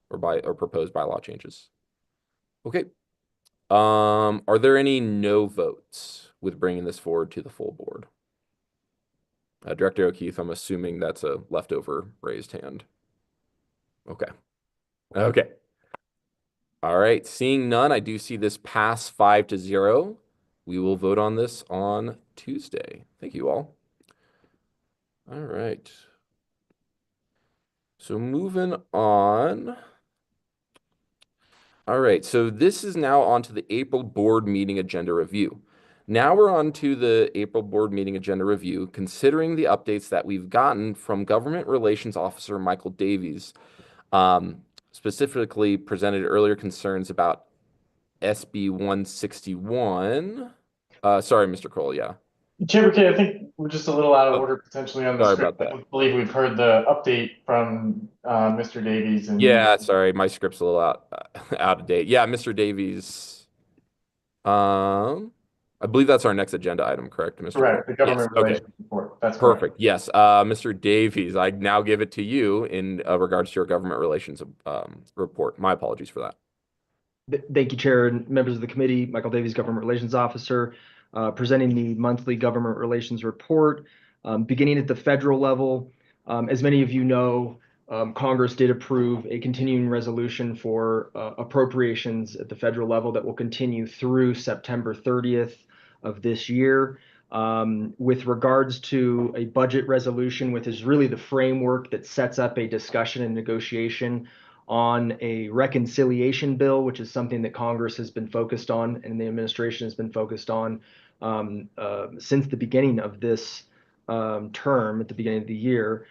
or proposed bylaw changes? Okay. Are there any no votes with bringing this forward to the full board? Director O'Keefe, I'm assuming that's a leftover raised hand. Okay. Okay. All right. Seeing none, I do see this pass 5-0. We will vote on this on Tuesday. Thank you all. All right. So moving on. All right. So this is now on to the April board meeting agenda review. Now we're on to the April board meeting agenda review, considering the updates that we've gotten from Government Relations Officer Michael Davies, specifically presented earlier concerns about SB 161. Sorry, Mr. Cole, yeah. Chair McKay, I think we're just a little out of order potentially on the Sorry script. about I that. don't believe we've heard the update from Mr. Davies. And Yeah, sorry, my script's a little out of date. Yeah, Mr. Davies. I believe that's our next agenda item, correct, Mr. Correct, Cole? the government Yes, okay. relations report. That's Perfect. correct. Yes, Mr. Davies, I now give it to you in regards to your government relations report. My apologies for that. Thank you, Chair and members of the committee. Michael Davies, Government Relations Officer, presenting the monthly government relations report. Beginning at the federal level, as many of you know, Congress did approve a continuing resolution for appropriations at the federal level that will continue through September 30th of this year. With regards to a budget resolution, which is really the framework that sets up a discussion and negotiation on a reconciliation bill, which is something that Congress has been focused on and the administration has been focused on since the beginning of this term at the beginning of the year.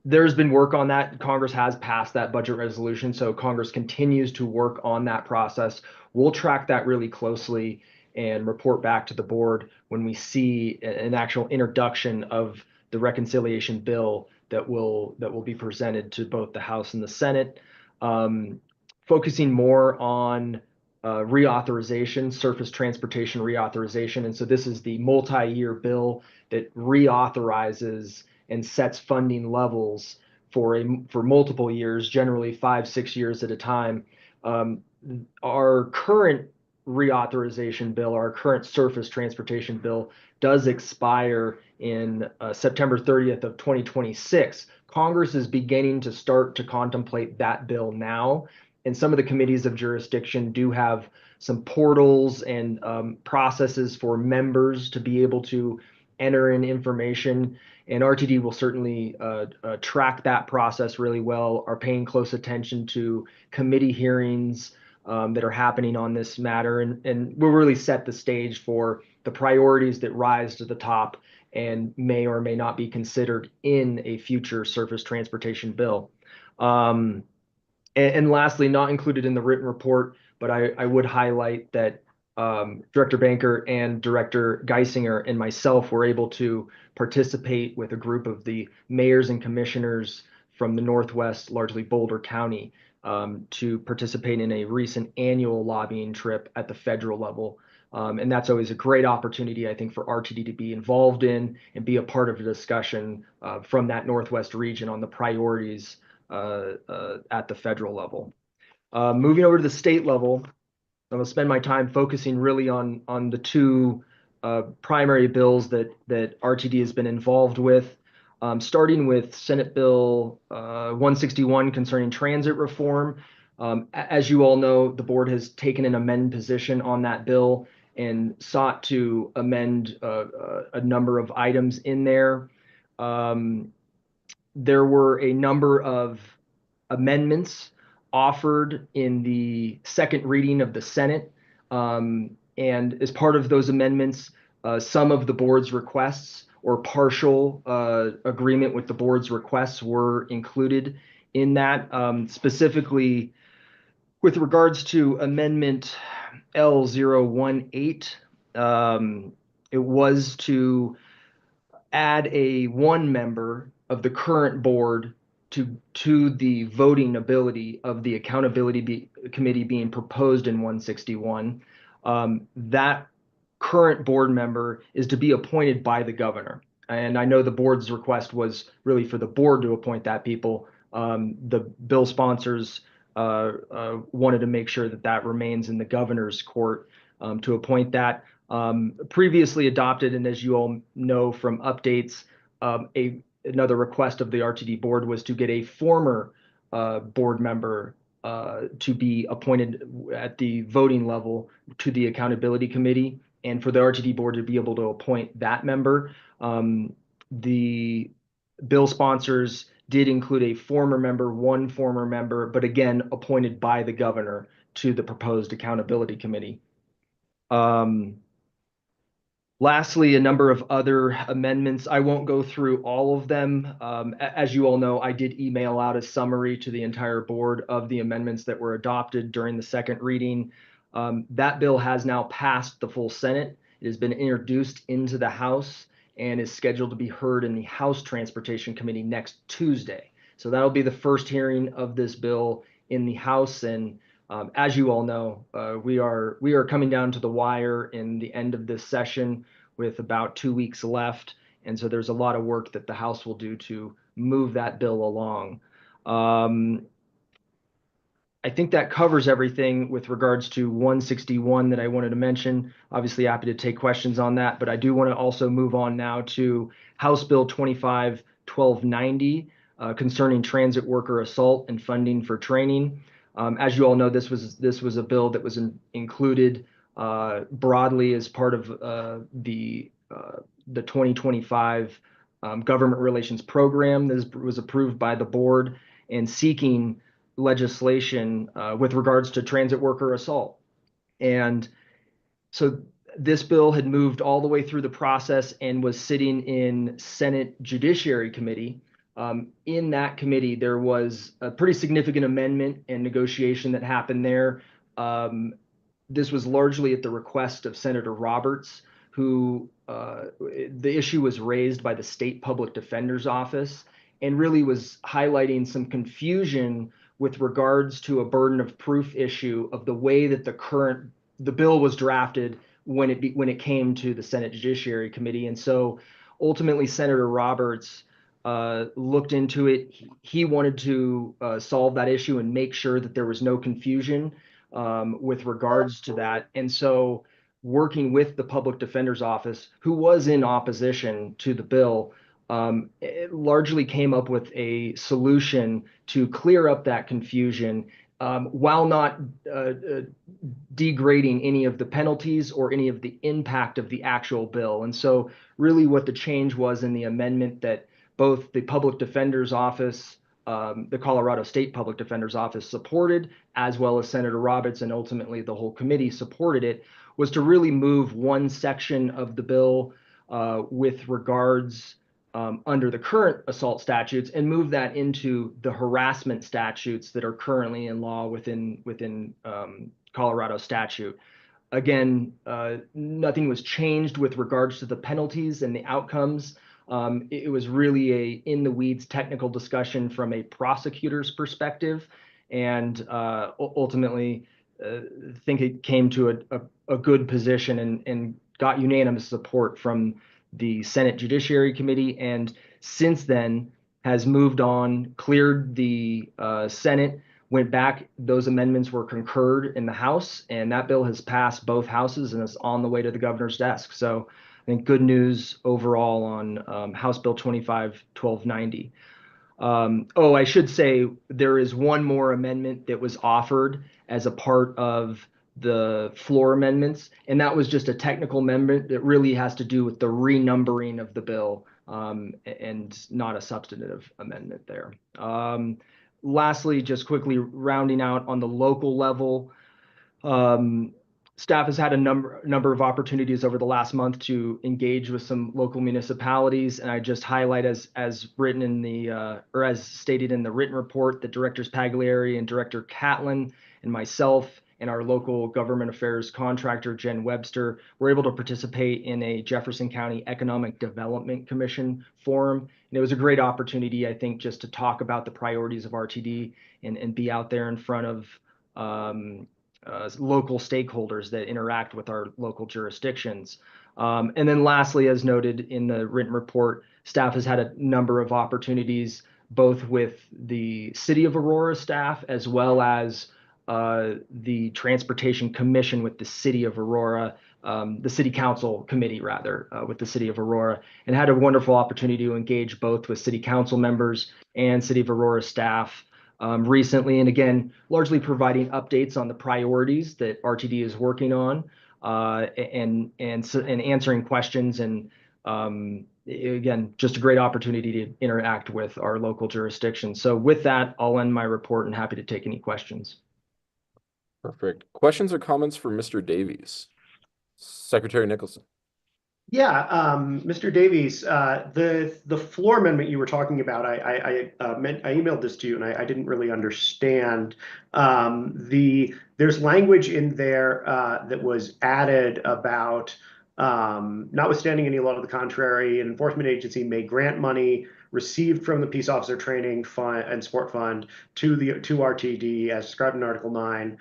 There's been work on that. Congress has passed that budget resolution, so Congress continues to work on that process. We'll track that really closely and report back to the board when we see an actual introduction of the reconciliation bill that will be presented to both the House and the Senate, focusing more on reauthorization, surface transportation reauthorization. And so this is the multi-year bill that reauthorizes and sets funding levels for multiple years, generally 5-6 years at a time. Our current reauthorization bill, our current surface transportation bill, does expire in September 30th of 2026. Congress is beginning to start to contemplate that bill now, and some of the committees of jurisdiction do have some portals and processes for members to be able to enter in information, and RTD will certainly track that process really well, are paying close attention to committee hearings that are happening on this matter, and we'll really set the stage for the priorities that rise to the top and may or may not be considered in a future surface transportation bill. And lastly, not included in the written report, but I would highlight that Director Banker and Director Geisinger and myself were able to participate with a group of the mayors and commissioners from the Northwest, largely Boulder County, to participate in a recent annual lobbying trip at the federal level. And that's always a great opportunity, I think, for RTD to be involved in and be a part of the discussion from that Northwest region on the priorities at the federal level. Moving over to the state level, I'm going to spend my time focusing really on the two primary bills that RTD has been involved with. Starting with Senate Bill 161 concerning transit reform. As you all know, the board has taken an amend position on that bill and sought to amend a number of items in there. There were a number of amendments offered in the second reading of the Senate. And as part of those amendments, some of the board's requests or partial agreement with the board's requests were included in that. Specifically, with regards to Amendment L018. It was to add one member of the current board to the voting ability of the accountability committee being proposed in 161. That current board member is to be appointed by the governor. And I know the board's request was really for the board to appoint that people. The bill sponsors wanted to make sure that that remains in the governor's court to appoint that. Previously adopted, and as you all know from updates, another request of the RTD board was to get a former board member to be appointed at the voting level to the accountability committee, and for the RTD board to be able to appoint that member. The bill sponsors did include a former member, one former member, but again, appointed by the governor to the proposed accountability committee. Lastly, a number of other amendments. I won't go through all of them. As you all know, I did email out a summary to the entire board of the amendments that were adopted during the second reading. That bill has now passed the full Senate. It has been introduced into the House and is scheduled to be heard in the House Transportation Committee next Tuesday. So that'll be the first hearing of this bill in the House. And as you all know, we are coming down to the wire in the end of this session with about 2 weeks left. And so there's a lot of work that the House will do to move that bill along. I think that covers everything with regards to 161 that I wanted to mention. Obviously happy to take questions on that, but I do want to also move on now to House Bill 25-1290 concerning transit worker assault and funding for training. As you all know, this was a bill that was included broadly as part of the 2025 government relations program that was approved by the board and seeking legislation with regards to transit worker assault. And so this bill had moved all the way through the process and was sitting in Senate Judiciary Committee. In that committee, there was a pretty significant amendment and negotiation that happened there. This was largely at the request of Senator Roberts, who the issue was raised by the State Public Defender's Office and really was highlighting some confusion with regards to a burden of proof issue of the way that the bill was drafted when it came to the Senate Judiciary Committee. And so ultimately Senator Roberts looked into it. He wanted to solve that issue and make sure that there was no confusion with regards to that. And so working with the Public Defender's Office, who was in opposition to the bill, it largely came up with a solution to clear up that confusion while not degrading any of the penalties or any of the impact of the actual bill. And so really what the change was in the amendment that both the Public Defender's Office, the Colorado State Public Defender's Office supported, as well as Senator Roberts and ultimately the whole committee supported it, was to really move one section of the bill with regards under the current assault statutes and move that into the harassment statutes that are currently in law within Colorado statute. Again, nothing was changed with regards to the penalties and the outcomes. It was really a in the weeds technical discussion from a prosecutor's perspective, and ultimately think it came to a good position and got unanimous support from the Senate Judiciary Committee, and since then has moved on, cleared the Senate, went back. Those amendments were concurred in the House, and that bill has passed both houses and is on the way to the governor's desk. So I think good news overall on House Bill 25-1290. I should say there is one more amendment that was offered as a part of the floor amendments, and that was just a technical amendment that really has to do with the renumbering of the bill and not a substantive amendment there. Lastly, just quickly rounding out on the local level, staff has had a number of opportunities over the last month to engage with some local municipalities, and I just highlight as written in the or as stated in the written report that Directors Pagliari and Director Catlin and myself and our local government affairs contractor, Jen Webster, were able to participate in a Jefferson County Economic Development Commission forum. And it was a great opportunity, I think, just to talk about the priorities of RTD and be out there in front of local stakeholders that interact with our local jurisdictions. And then lastly, as noted in the written report, staff has had a number of opportunities, both with the City of Aurora staff as well as the Transportation Commission with the City of Aurora, the City Council Committee, rather, with the City of Aurora, and had a wonderful opportunity to engage both with City Council members and City of Aurora staff recently, and again, largely providing updates on the priorities that RTD is working on, and answering questions, and again, just a great opportunity to interact with our local jurisdiction. So with that, I'll end my report and happy to take any questions. Perfect. Questions or comments for Mr. Davies? Secretary Nicholson. Yeah, Mr. Davies, the floor amendment you were talking about, I emailed this to you and I didn't really understand. There's language in there that was added about notwithstanding any law to the contrary, an enforcement agency may grant money received from the Peace Officer Training Fund and Support Fund to RTD as described in Article 9.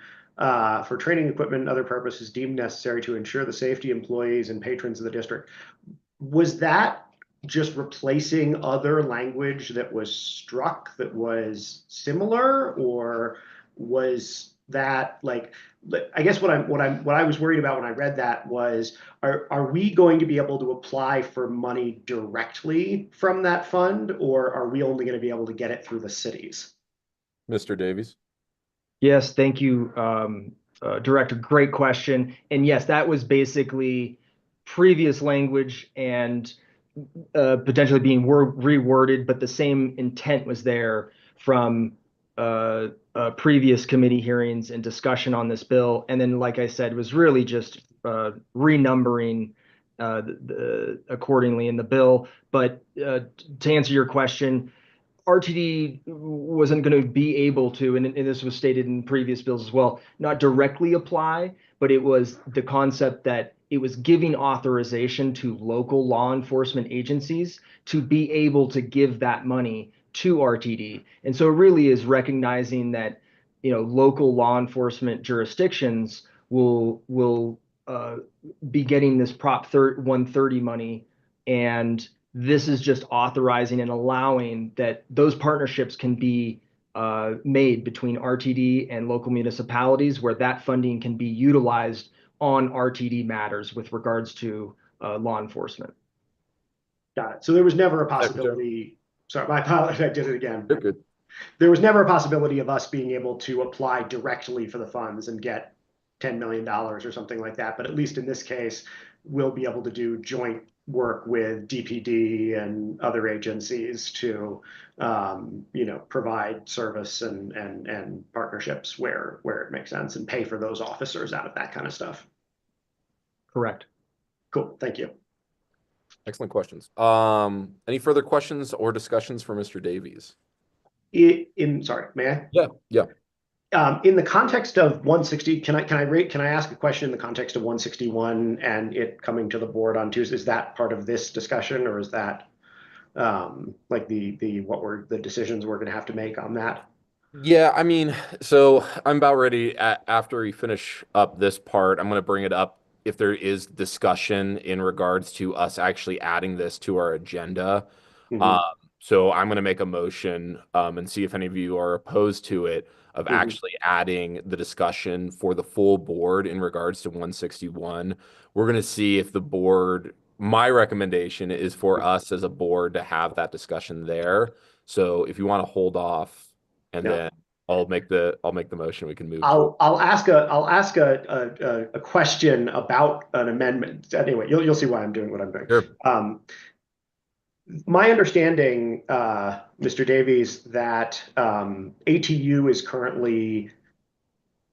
For training equipment and other purposes deemed necessary to ensure the safety of employees and patrons of the district. Was that just replacing other language that was struck that was similar, or was that like, I guess what I was worried about when I read that was, are we going to be able to apply for money directly from that fund, or are we only going to be able to get it through the cities? Mr. Davies. Yes, thank you, Director. Great question. And yes, that was basically previous language and potentially being reworded, but the same intent was there from previous committee hearings and discussion on this bill. And then, like I said, was really just renumbering accordingly in the bill. But to answer your question, RTD wasn't going to be able to, and this was stated in previous bills as well, not directly apply, but it was the concept that it was giving authorization to local law enforcement agencies to be able to give that money to RTD. And so it really is recognizing that, local law enforcement jurisdictions will be getting this Prop 130 money, and this is just authorizing and allowing that those partnerships can be made between RTD and local municipalities, where that funding can be utilized on RTD matters with regards to law enforcement. Got it. So there was never a possibility. Sorry, my apologies. I did it again. You're good. There was never a possibility of us being able to apply directly for the funds and get $10 million or something like that. But at least in this case, we'll be able to do joint work with DPD and other agencies to, provide service and partnerships where it makes sense, and pay for those officers out of that kind of stuff. Correct. Cool. Thank you. Excellent questions. Any further questions or discussions for Mr. Davies? Sorry, may I? Yeah. In the context of 160, can I ask a question in the context of 161 and it coming to the board on Tuesday? Is that part of this discussion, or is that like the decisions we're going to have to make on that? Yeah, I mean, so I'm about ready. After we finish up this part, I'm going to bring it up if there is discussion in regards to us actually adding this to our agenda. Mhm. So I'm going to make a motion and see if any of you are opposed to it, of actually adding the discussion for the full board in regards to 161. We're going to see if the board, my recommendation is for us as a board to have that discussion there. So if you want to hold off, and then I'll make the motion, we can move forward. I'll ask a question about an amendment. Anyway, you'll see why I'm doing what I'm doing. Sure. My understanding, Mr. Davies, that ATU is currently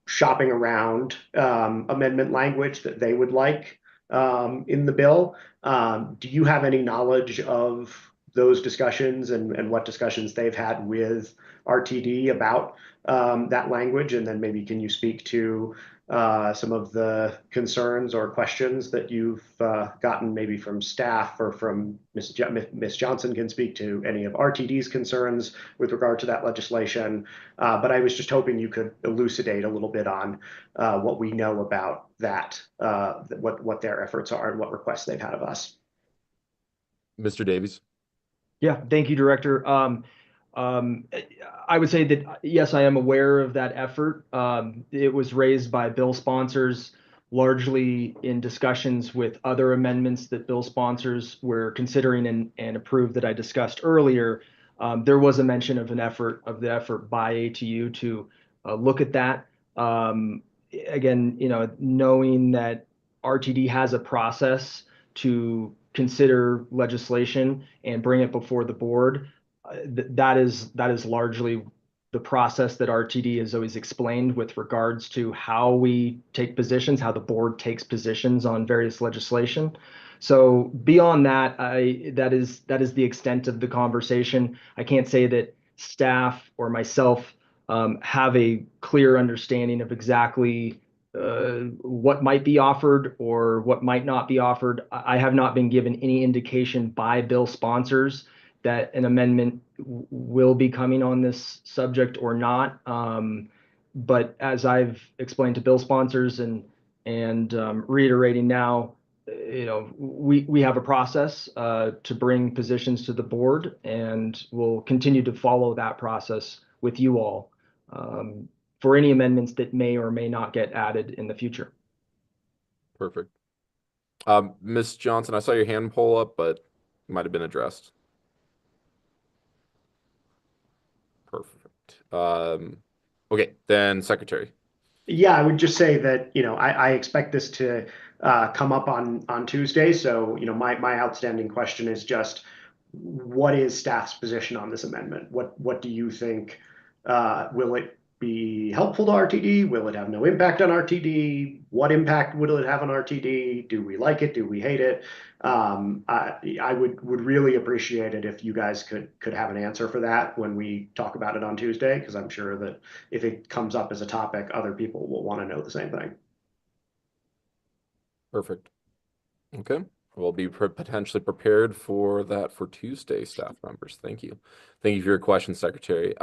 shopping around amendment language that they would like in the bill. Do you have any knowledge of those discussions and what discussions they've had with RTD about that language? And then maybe can you speak to some of the concerns or questions that you've gotten maybe from staff or from Ms. Johnson can speak to any of RTD's concerns with regard to that legislation. But I was just hoping you could elucidate a little bit on what we know about that, what their efforts are and what requests they've had of us. Mr. Davies? Yeah, thank you, Director. I would say that, yes, I am aware of that effort. It was raised by bill sponsors largely in discussions with other amendments that bill sponsors were considering and approved that I discussed earlier. There was a mention of the effort by ATU to look at that. Again, knowing that RTD has a process to consider legislation and bring it before the board, that is largely the process that RTD has always explained with regards to how we take positions, how the board takes positions on various legislation. So beyond that, that is the extent of the conversation. I can't say that staff or myself have a clear understanding of exactly what might be offered or what might not be offered. I have not been given any indication by bill sponsors that an amendment will be coming on this subject or not. But as I've explained to bill sponsors and reiterating now, we have a process to bring positions to the board, and we'll continue to follow that process with you all for any amendments that may or may not get added in the future. Perfect. Ms. Johnson, I saw your hand pull up, but it might have been addressed. Perfect. Okay, then Secretary. Yeah, I would just say that, I expect this to come up on Tuesday. So, my outstanding question is just, what is staff's position on this amendment? What do you think? Will it be helpful to RTD? Will it have no impact on RTD? What impact will it have on RTD? Do we like it? Do we hate it? I would really appreciate it if you guys could have an answer for that when we talk about it on Tuesday, because I'm sure that if it comes up as a topic, other people will want to know the same thing. Perfect. Okay. We'll be potentially prepared for that for Tuesday, staff members. Thank you. Thank you for your question, Secretary.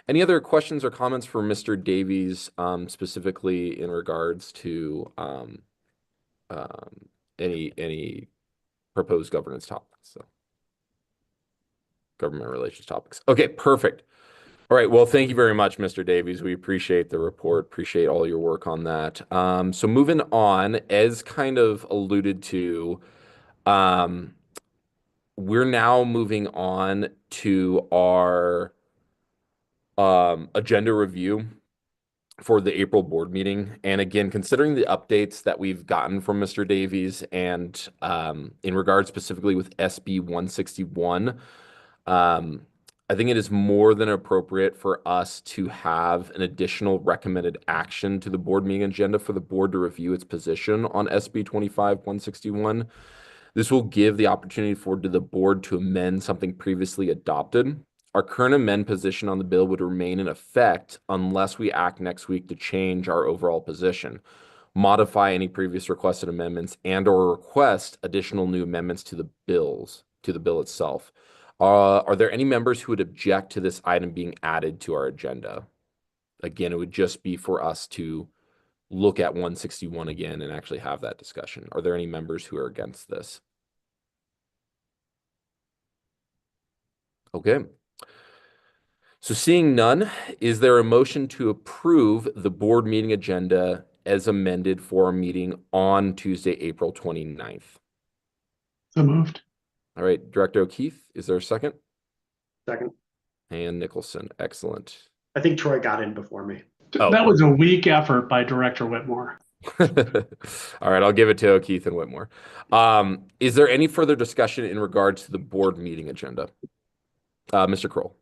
Any other questions or comments for Mr. Davies, specifically in regards to any proposed governance topics? So, government relations topics. Okay, perfect. All right. Well, thank you very much, Mr. Davies. We appreciate the report. Appreciate all your work on that. So moving on, as kind of alluded to, we're now moving on to our agenda review for the April board meeting. And again, considering the updates that we've gotten from Mr. Davies and in regard specifically with SB 161, I think it is more than appropriate for us to have an additional recommended action to the board meeting agenda for the board to review its position on SB 25-161. This will give the opportunity for the board to amend something previously adopted. Our current amend position on the bill would remain in effect unless we act next week to change our overall position, modify any previous requested amendments, and or request additional new amendments to the bill itself. Are there any members who would object to this item being added to our agenda? Again, it would just be for us to look at 161 again and actually have that discussion. Are there any members who are against this? Okay. So seeing none, is there a motion to approve the board meeting agenda as amended for our meeting on Tuesday, April 29th? So moved. All right, Director O'Keefe, is there a second? Second. And Nicholson, excellent. I think Troy got in before me. Oh. That was a weak effort by Director Whitmore. All right, I'll give it to O'Keefe and Whitmore. Is there any further discussion in regards to the board meeting agenda? Mr. Kroll.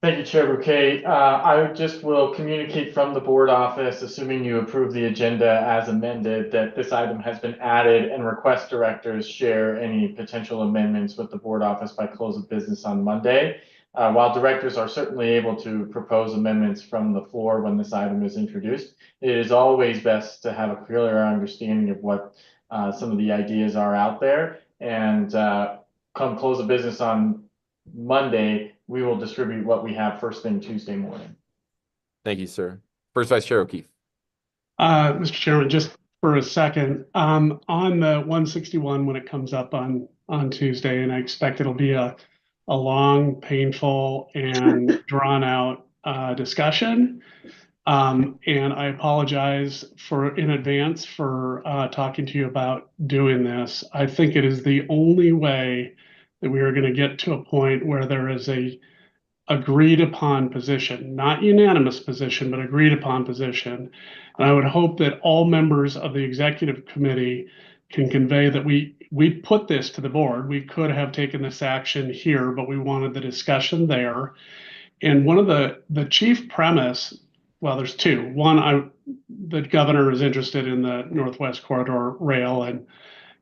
Thank you, Chair Bouquet. I just will communicate from the board office, assuming you approve the agenda as amended, that this item has been added and request directors share any potential amendments with the board office by close of business on Monday. while directors are certainly able to propose amendments from the floor when this item is introduced, it is always best to have a clearer understanding of what some of the ideas are out there. And come close of business on Monday, we will distribute what we have first thing Tuesday morning. Thank you, sir. First Vice Chair O'Keefe. Mr. Chairman, just for a second, on the 161 when it comes up on Tuesday, and I expect it'll be a long, painful, and drawn out discussion. And I apologize in advance for talking to you about doing this. I think it is the only way that we are going to get to a point where there is a agreed upon position, not unanimous position, but agreed upon position. And I would hope that all members of the executive committee can convey that we put this to the board. We could have taken this action here, but we wanted the discussion there. And one of the chief premise, well, there's two. One, the governor is interested in the Northwest Corridor rail, and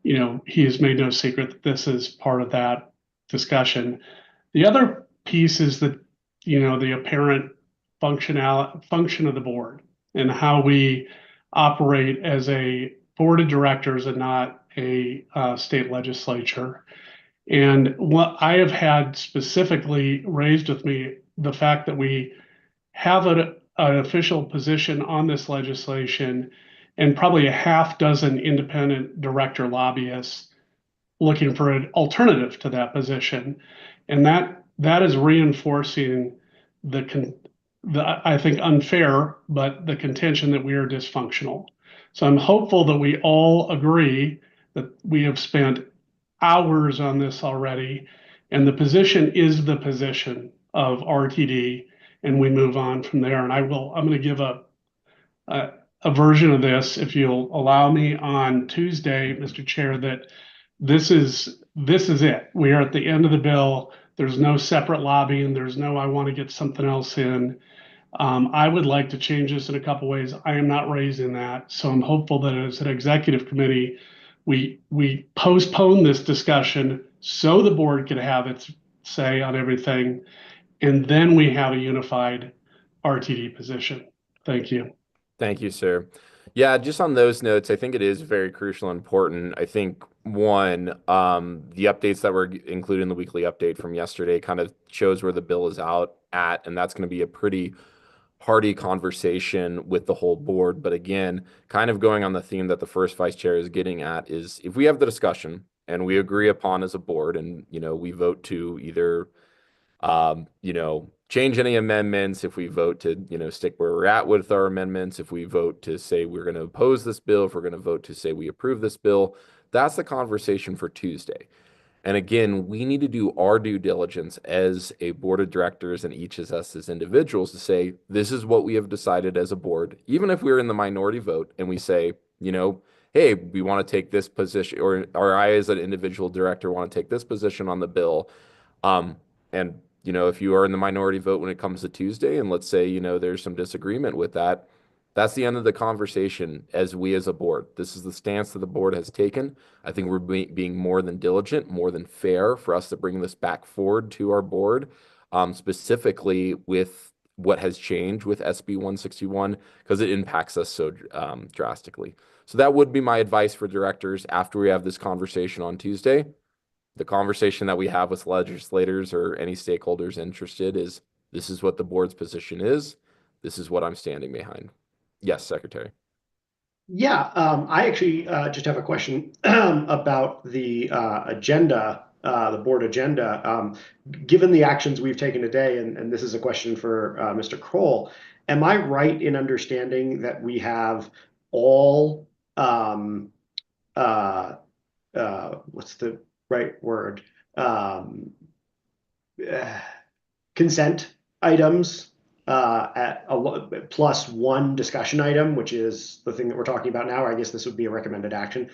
he has made no secret that this is part of that discussion. The other piece is that the apparent function of the board and how we operate as a board of directors and not a state legislature. And what I have had specifically raised with me, the fact that we have an official position on this legislation and probably a half dozen independent director lobbyists looking for an alternative to that position. And that is reinforcing the I think unfair, but the contention that we are dysfunctional. So I'm hopeful that we all agree that we have spent hours on this already, and the position is the position of RTD, and we move on from there. And I'm going to give a version of this, if you'll allow me, on Tuesday, Mr. Chair, that this is it. We are at the end of the bill. There's no separate lobbying. There's no, I want to get something else in. I would like to change this in a couple ways. I am not raising that. So I'm hopeful that as an executive committee, we postpone this discussion so the board can have its say on everything. And then we have a unified RTD position. Thank you. Thank you, sir. Yeah, just on those notes, I think it is very crucial and important. I think one, the updates that were included in the weekly update from yesterday kind of shows where the bill is out at, and that's going to be a pretty hearty conversation with the whole board. But again, kind of going on the theme that the first vice chair is getting at is if we have the discussion and we agree upon as a board and, we vote to either, change any amendments, if we vote to, stick where we're at with our amendments, if we vote to say we're going to oppose this bill, if we're going to vote to say we approve this bill, that's the conversation for Tuesday. And again, we need to do our due diligence as a board of directors and each of us as individuals to say, this is what we have decided as a board, even if we're in the minority vote and we say, hey, we want to take this position, or I as an individual director want to take this position on the bill. And if you are in the minority vote when it comes to Tuesday, and let's say, there's some disagreement with that, that's the end of the conversation as we as a board. This is the stance that the board has taken. I think we're being more than diligent, more than fair for us to bring this back forward to our board, specifically with what has changed with SB 161, because it impacts us so drastically. So that would be my advice for directors after we have this conversation on Tuesday. The conversation that we have with legislators or any stakeholders interested is, this is what the board's position is. This is what I'm standing behind. Yes, Secretary. Yeah, I actually just have a question about the agenda, the board agenda. Given the actions we've taken today, and this is a question for Mr. Kroll, am I right in understanding that we have all, what's the right word, consent items at plus one discussion item, which is the thing that we're talking about now? I guess this would be a recommended action.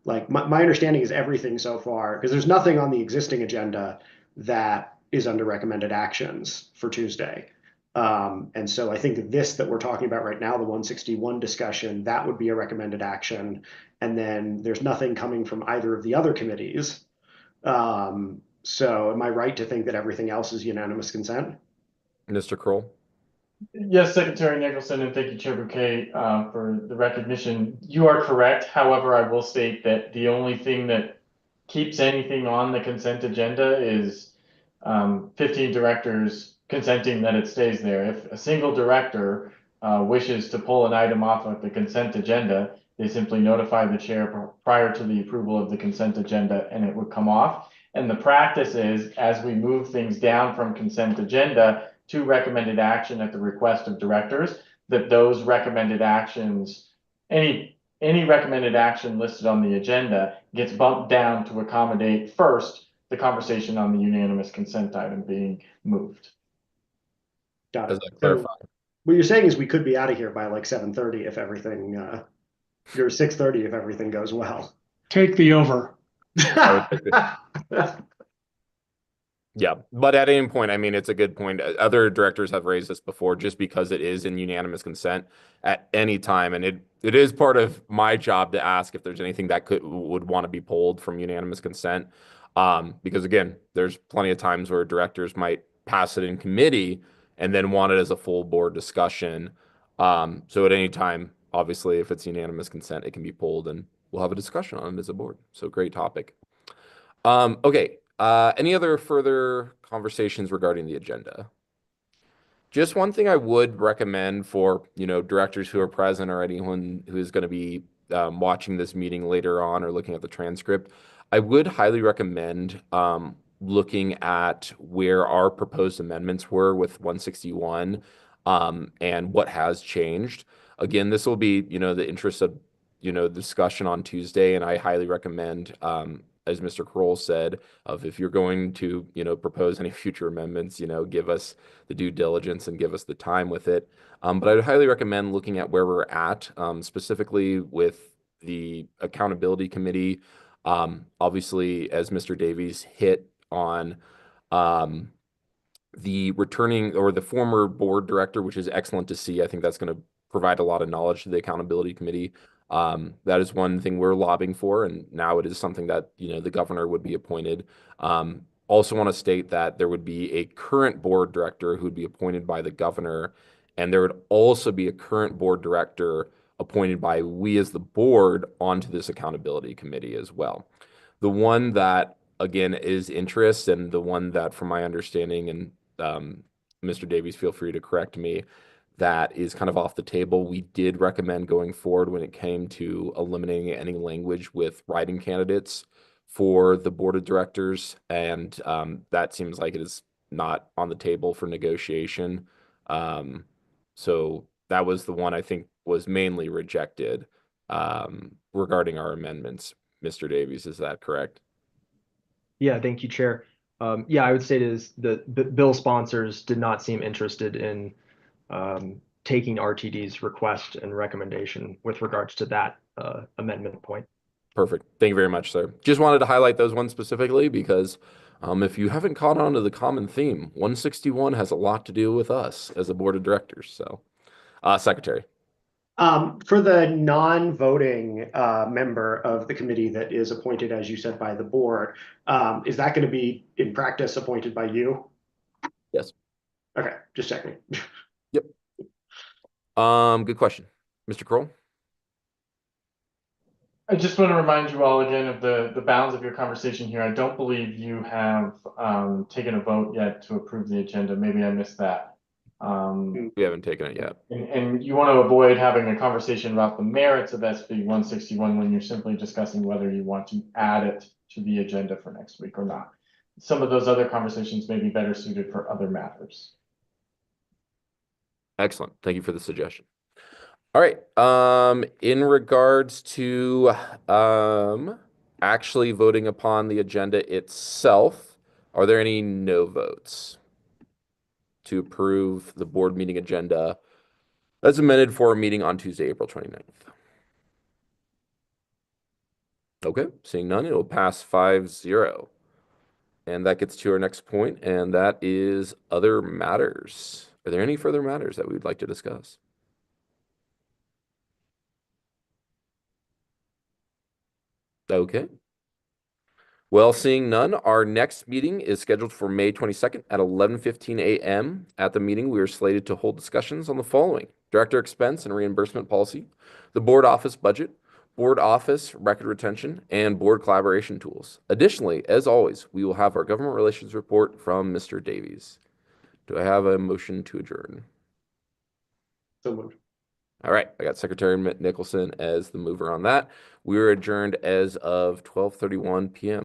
Like my understanding is everything so far, because there's nothing on the existing agenda that is under recommended actions for Tuesday. And so I think this that we're talking about right now, the 161 discussion, that would be a recommended action. And then there's nothing coming from either of the other committees So am I right to think that everything else is unanimous consent? Mr. Kroll? Yes, Secretary Nicholson, and thank you, Chair Bouquet, for the recognition. You are correct. However, I will state that the only thing that keeps anything on the consent agenda is 15 directors consenting that it stays there. If a single director wishes to pull an item off of the consent agenda, they simply notify the chair prior to the approval of the consent agenda and it would come off. And the practice is, as we move things down from consent agenda to recommended action at the request of directors, that those recommended actions, any recommended action listed on the agenda gets bumped down to accommodate first the conversation on the unanimous consent item being moved. Got Does it. that clarify? So what you're saying is we could be out of here by like 7:30 if everything, or 6:30 if everything goes well. Take the over. Yeah, but at any point, I mean, it's a good point. Other directors have raised this before, just because it is in unanimous consent at any time, and it is part of my job to ask if there's anything that would want to be pulled from unanimous consent. Because again, there's plenty of times where directors might pass it in committee and then want it as a full board discussion. So at any time, obviously, if it's unanimous consent, it can be pulled, and we'll have a discussion on it as a board. So great topic. Okay. Any other further conversations regarding the agenda? Just one thing I would recommend for, directors who are present or anyone who is going to be watching this meeting later on or looking at the transcript, I would highly recommend looking at where our proposed amendments were with 161 and what has changed. Again, this will be, the interest of, discussion on Tuesday, and I highly recommend as Mr. Kroll said, of if you're going to, propose any future amendments, give us the due diligence and give us the time with it. But I'd highly recommend looking at where we're at, specifically with the Accountability Committee. Obviously, as Mr. Davies hit on the returning or the former board director, which is excellent to see. I think that's going to provide a lot of knowledge to the Accountability Committee. That is one thing we're lobbying for, and now it is something that, the governor would be appointed. Also want to state that there would be a current board director who would be appointed by the governor, and there would also be a current board director appointed by we as the board onto this Accountability Committee as well. The one that, again, is interest, and the one that, from my understanding, and Mr. Davies, feel free to correct me, that is kind of off the table. We did recommend going forward when it came to eliminating any language with writing candidates for the board of directors, and that seems like it is not on the table for negotiation. So that was the one I think was mainly rejected regarding our amendments. Mr. Davies, is that correct? Yeah, thank you, Chair. Yeah, I would say it is the bill sponsors did not seem interested in taking RTD's request and recommendation with regards to that amendment point. Perfect. Thank you very much, sir. Just wanted to highlight those ones specifically because if you haven't caught on to the common theme, 161 has a lot to do with us as a board of directors. So, Secretary. For the non-voting member of the committee that is appointed, as you said, by the board, is that going to be in practice appointed by you? Yes. Okay, just checking. Yep. Good question. Mr. Kroll? I just want to remind you all again of the bounds of your conversation here. I don't believe you have taken a vote yet to approve the agenda. Maybe I missed that. We haven't taken it yet. And you want to avoid having a conversation about the merits of SB 161 when you're simply discussing whether you want to add it to the agenda for next week or not. Some of those other conversations may be better suited for other matters. Excellent. Thank you for the suggestion. All right. In regards to actually voting upon the agenda itself, are there any no votes to approve the board meeting agenda as amended for a meeting on Tuesday, April 29th? Okay, seeing none, it will pass 5-0. And that gets to our next point, and that is other matters. Are there any further matters that we'd like to discuss? Okay. Well, seeing none, our next meeting is scheduled for May 22nd at 11:15 a.m. At the meeting, we are slated to hold discussions on the following: Director Expense and Reimbursement Policy, the Board Office Budget, Board Office Record Retention, and Board Collaboration Tools. Additionally, as always, we will have our Government Relations Report from Mr. Davies. Do I have a motion to adjourn? So moved. All right, I got Secretary Nicholson as the mover on that. We are adjourned as of 12:31 p.m.